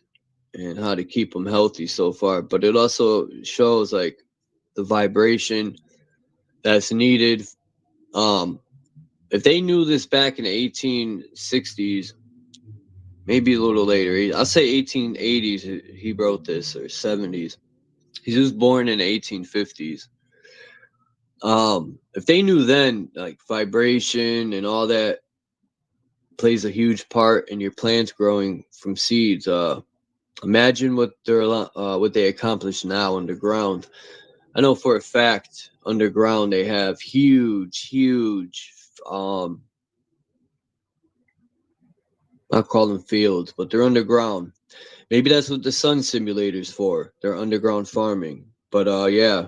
and how to keep them healthy so far. But it also shows like the vibration that's needed. If they knew this back in the 1860s, maybe a little later, I'll say 1880s, he wrote this, or 70s. He was born in the 1850s. If they knew then, like vibration and all that plays a huge part in your plants growing from seeds. Imagine what they accomplished now underground. I know for a fact underground they have huge I'll call them fields, but they're underground. Maybe that's what the sun simulator's for. They're underground farming. But yeah,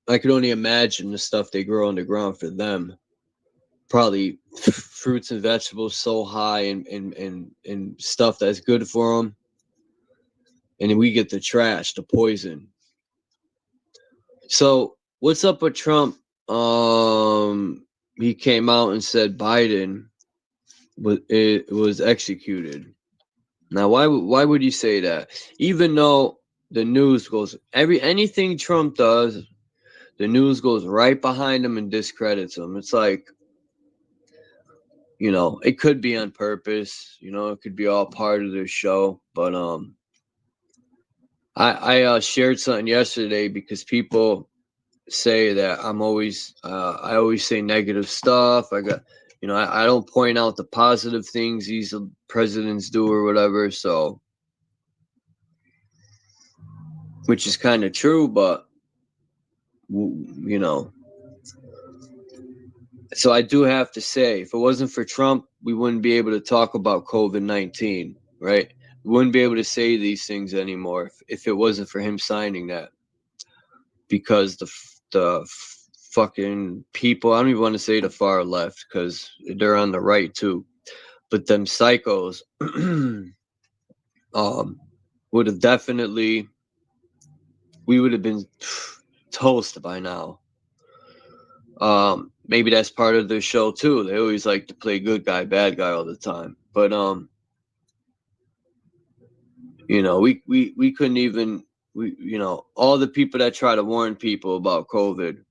I could only imagine the stuff they grow underground for them. Probably fruits and vegetables so high and stuff that's good for them. And then we get the trash, the poison. So what's up with Trump? He came out and said Biden was executed. Now, why would you say that? Even though the news goes anything Trump does, the news goes right behind him and discredits him. It's like, it could be on purpose. It could be all part of their show. But I shared something yesterday because people say that I always say negative stuff. I don't point out the positive things these presidents do or whatever. So, which is kind of true, but so I do have to say, if it wasn't for Trump, we wouldn't be able to talk about COVID-19, right? We wouldn't be able to say these things anymore if it wasn't for him signing that. Because the fucking people, I don't even want to say the far left because they're on the right too. But them psychos would have definitely, we would have been toast by now. Maybe that's part of their show too. They always like to play good guy, bad guy all the time. But you know, we couldn't even, you know, all the people that try to warn people about COVID,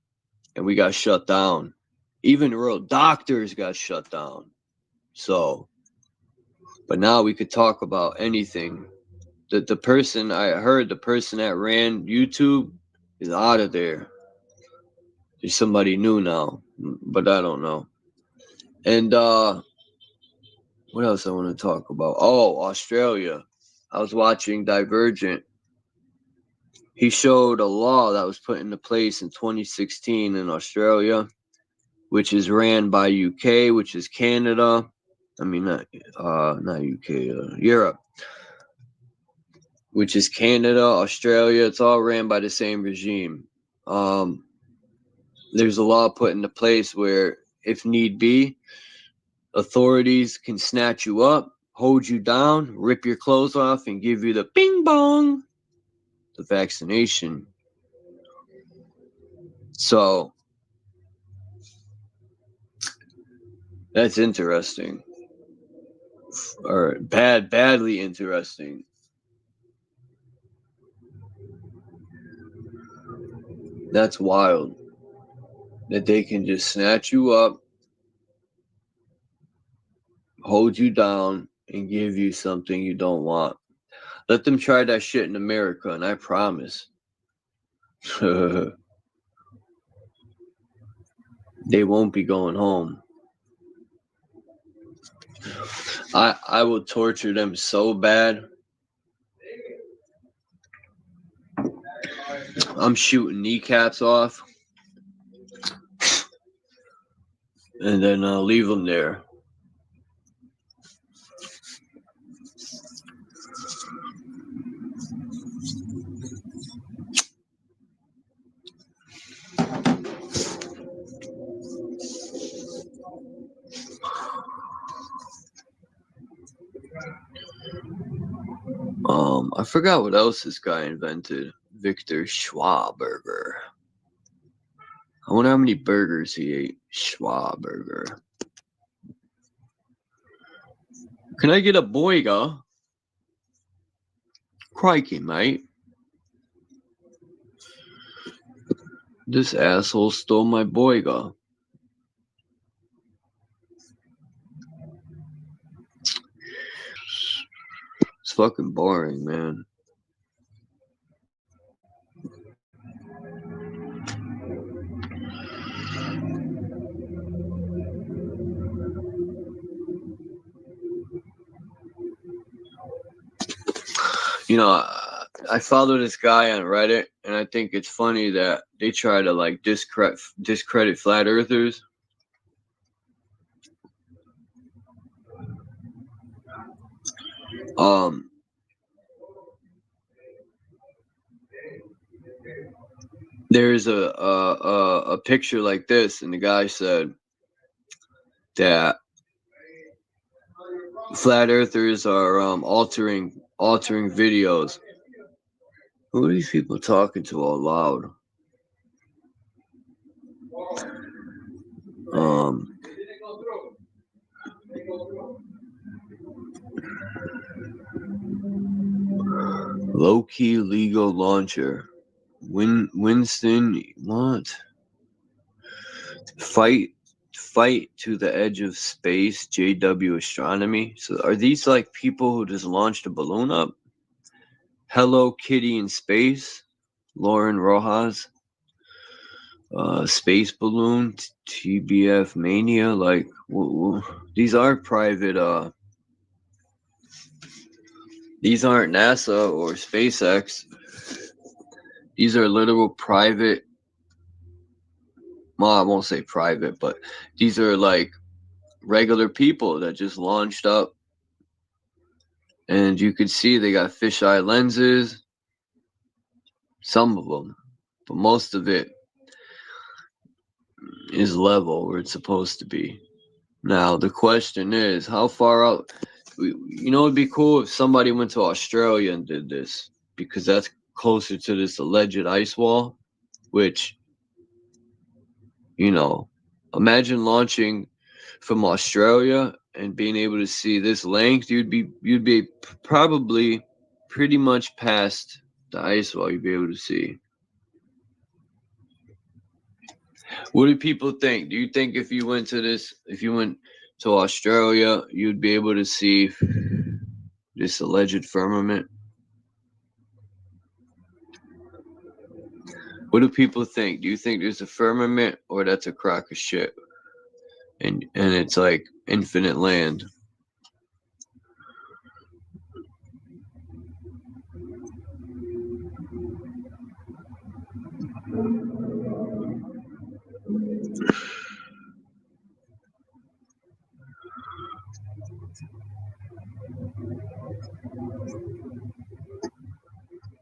and we got shut down. Even real doctors got shut down. So, but now we could talk about anything. The person, I heard the person that ran YouTube is out of there. There's somebody new now, but I don't know. And what else I want to talk about? Oh, Australia. I was watching Divergent. He showed a law that was put into place in 2016 in Australia, which is ran by UK, which is Canada. I mean, not UK, Europe, which is Canada, Australia. It's all ran by the same regime. There's a law put into place where, if need be, authorities can snatch you up, hold you down, rip your clothes off, and give you the bing bong, the vaccination. So that's interesting. Or badly interesting. That's wild. That they can just snatch you up, hold you down, and give you something you don't want. Let them try that shit in America, and I promise. They won't be going home. I will torture them so bad. I'm shooting kneecaps off. And then I'll leave them there. I forgot what else this guy invented. Viktor Schauberger. I wonder how many burgers he ate. Schauberger. Can I get a boiga? Crikey, mate. This asshole stole my boiga. It's fucking boring, man. You know, I follow this guy on Reddit, and I think it's funny that they try to like discredit flat earthers. There's a picture like this, and the guy said that flat earthers are altering videos. Who are these people talking to all loud? Low-key legal launcher. Winston, what? Fight to the edge of space, JW Astronomy. So are these like people who just launched a balloon up? Hello Kitty in space, Lauren Rojas. Space balloon, TBF Mania. Like, these are private. These aren't NASA or SpaceX. These are literal private. Well, I won't say private, but these are like regular people that just launched up. And you can see they got fisheye lenses. Some of them. But most of it is level where it's supposed to be. Now, the question is, how far out? You know, it'd be cool if somebody went to Australia and did this, because that's closer to this alleged ice wall, which, you know, imagine launching from Australia and being able to see this length. You'd be probably pretty much past the ice wall. You'd be able to see. What do people think? Do you think if you went to Australia, you'd be able to see this alleged firmament? What do people think? Do you think there's a firmament, or that's a crock of shit? And it's like infinite land.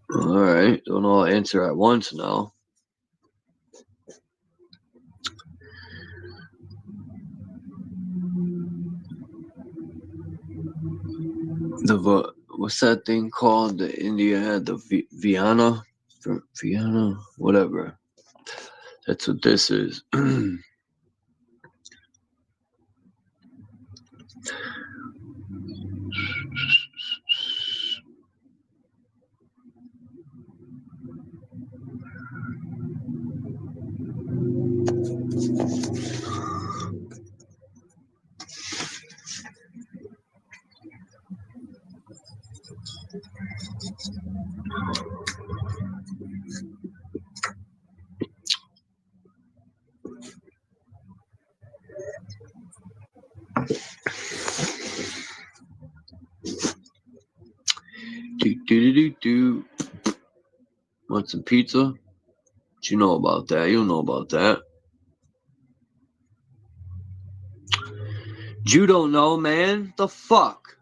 All right, don't all answer at once now. What's that thing called that India had? The Vienna, whatever. That's what this is. Do. Want some pizza? What you know about that? You don't know about that. You don't know, man. The fuck?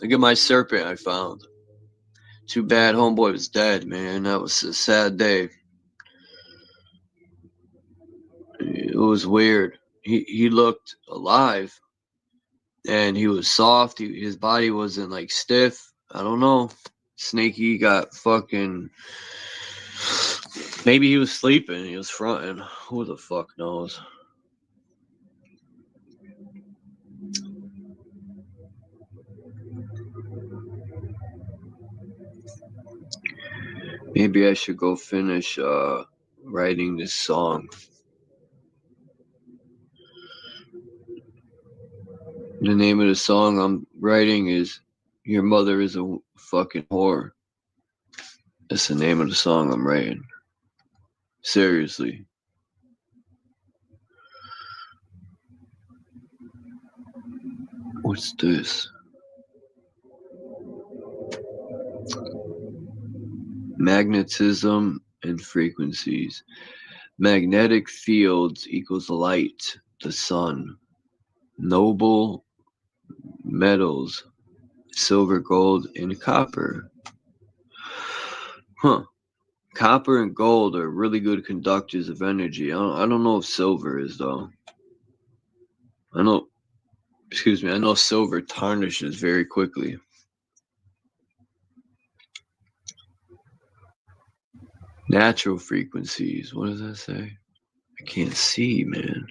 Look at my serpent I found. Too bad homeboy was dead, man. That was a sad day. It was weird. He looked alive, and he was soft. His body wasn't like stiff. I don't know. Snaky got fucking. Maybe he was sleeping. He was fronting. Who the fuck knows? Maybe I should go finish writing this song. The name of the song I'm writing is Your Mother is a Fucking Whore. That's the name of the song I'm writing. Seriously. What's this? Magnetism and frequencies. Magnetic fields equals light, the sun. Noble metals, silver, gold, and copper. Huh. Copper and gold are really good conductors of energy. I don't know if silver is, though. I know silver tarnishes very quickly. Natural frequencies. What does that say? I can't see, man.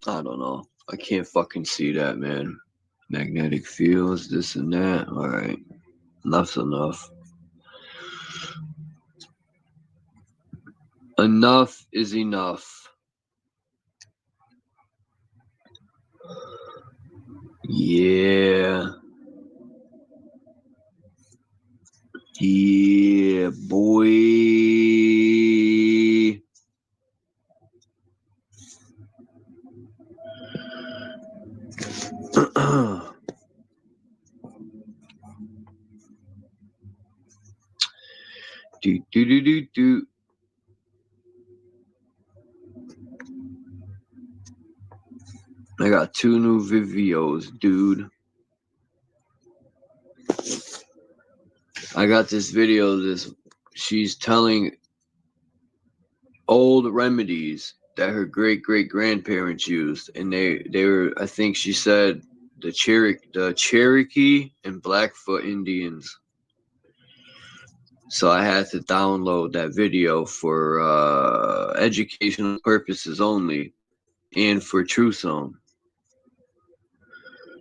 I don't know. I can't fucking see that, man. Magnetic fields, this and that. All right. Enough's enough. Enough is enough. Yeah. Yeah, boy. Do. I got 2 new videos, dude. I got this video. She's telling old remedies that her great-great-grandparents used, and they were, I think she said, the Cherokee and Blackfoot Indians. So I had to download that video for educational purposes only, and for Truth Zone.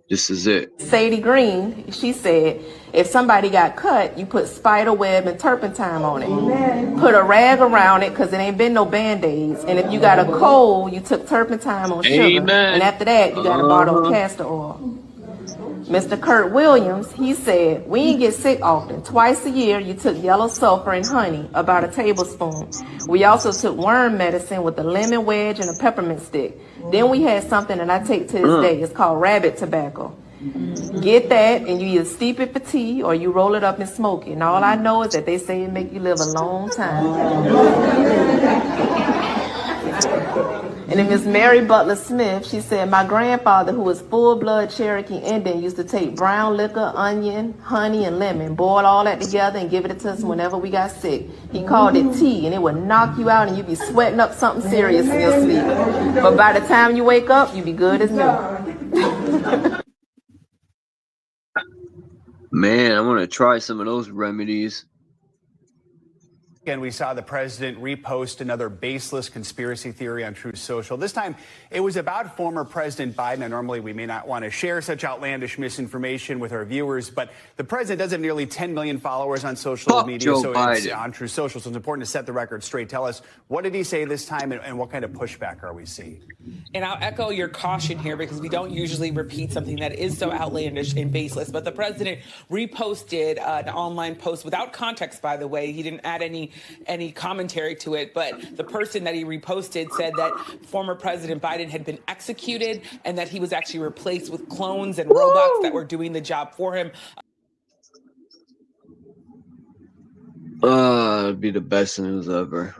This is it. Sadie Green, she said, if somebody got cut, you put spider web and turpentine on it. Amen. Put a rag around it because it ain't been no Band-Aids. And if you got a cold, you took turpentine on sugar. Amen. And after that, you got a bottle of castor oil. Mr. Kurt Williams, he said, we ain't get sick often. Twice a year, you took yellow sulfur and honey, about a tablespoon. We also took worm medicine with a lemon wedge and a peppermint stick. Then we had something that I take to this day. It's called rabbit tobacco. Get that, and you either steep it for tea or you roll it up and smoke it. And all I know is that they say it make you live a long time. And then Miss Mary Butler Smith, she said, my grandfather, who was full-blood Cherokee Indian, used to take brown liquor, onion, honey, and lemon, boil all that together and give it to us whenever we got sick. He called it tea, and it would knock you out, and you'd be sweating up something serious in your sleep. But by the time you wake up, you'd be good as new. Man, I want to try some of those remedies. And we saw the president repost another baseless conspiracy theory on Truth Social. This time, it was about former President Biden. And normally, we may not want to share such outlandish misinformation with our viewers, but the president does have nearly 10 million followers on social media, Joe so Biden. It's on Truth Social. So it's important to set the record straight. Tell us, what did he say this time, and what kind of pushback are we seeing? And I'll echo your caution here because we don't usually repeat something that is so outlandish and baseless. But the president reposted an online post without context, by the way. He didn't add any commentary to it. But the person that he reposted said that former President Biden had been executed and that he was actually replaced with clones and robots that were doing the job for him. It'd be the best news ever.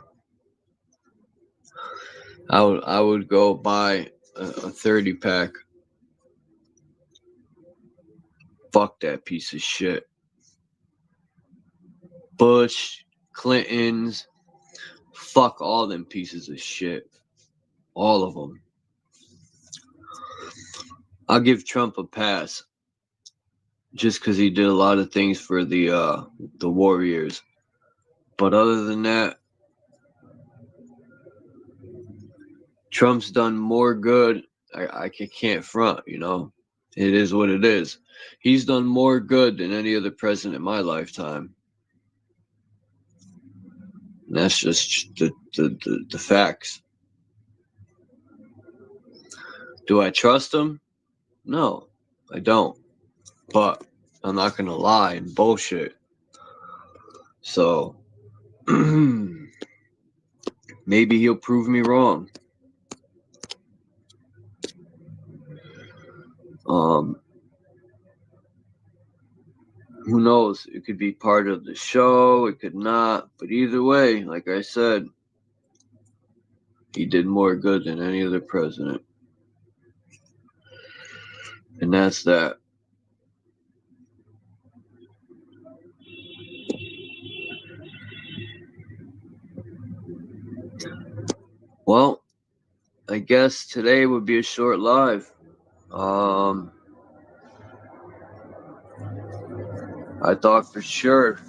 I would go buy a 30-pack. Fuck that piece of shit. Bush, Clintons, fuck all them pieces of shit. All of them. I'll give Trump a pass. Just because he did a lot of things for the Warriors. But other than that, Trump's done more good. I can't front, you know. It is what it is. He's done more good than any other president in my lifetime. And that's just the facts. Do I trust him? No, I don't. But I'm not going to lie and bullshit. So, maybe he'll prove me wrong. Who knows? It could be part of the show. It could not. But either way, like I said, he did more good than any other president. And that's that. Well, I guess today would be a short live. I thought for sure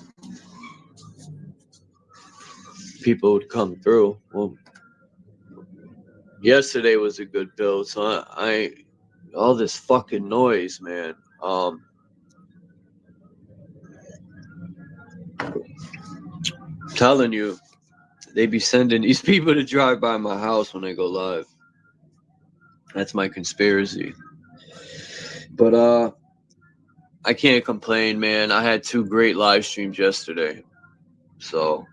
people would come through. Well, yesterday was a good build, so I all this fucking noise, man. Telling you, they be sending these people to drive by my house when I go live. That's my conspiracy. But I can't complain, man. I had 2 great live streams yesterday. So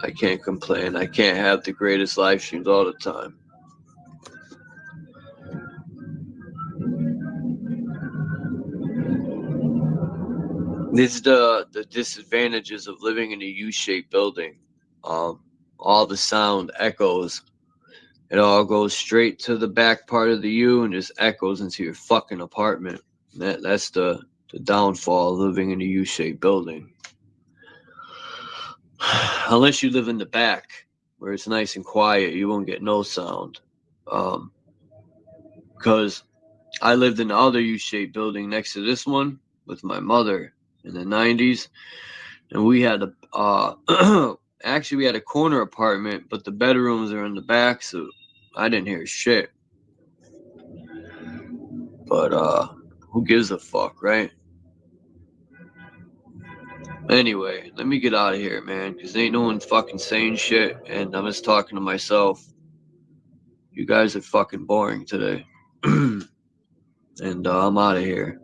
I can't complain. I can't have the greatest live streams all the time. This is the disadvantages of living in a U-shaped building. All the sound echoes It all goes straight to the back part of the U and just echoes into your fucking apartment. That's the downfall of living in a U-shaped building. Unless you live in the back, where it's nice and quiet, you won't get no sound. Because I lived in the other U-shaped building next to this one with my mother in the 90s, and we had actually we had a corner apartment, but the bedrooms are in the back, so I didn't hear shit. But who gives a fuck, right? Anyway, let me get out of here, man, because ain't no one fucking saying shit, and I'm just talking to myself. You guys are fucking boring today. And I'm out of here.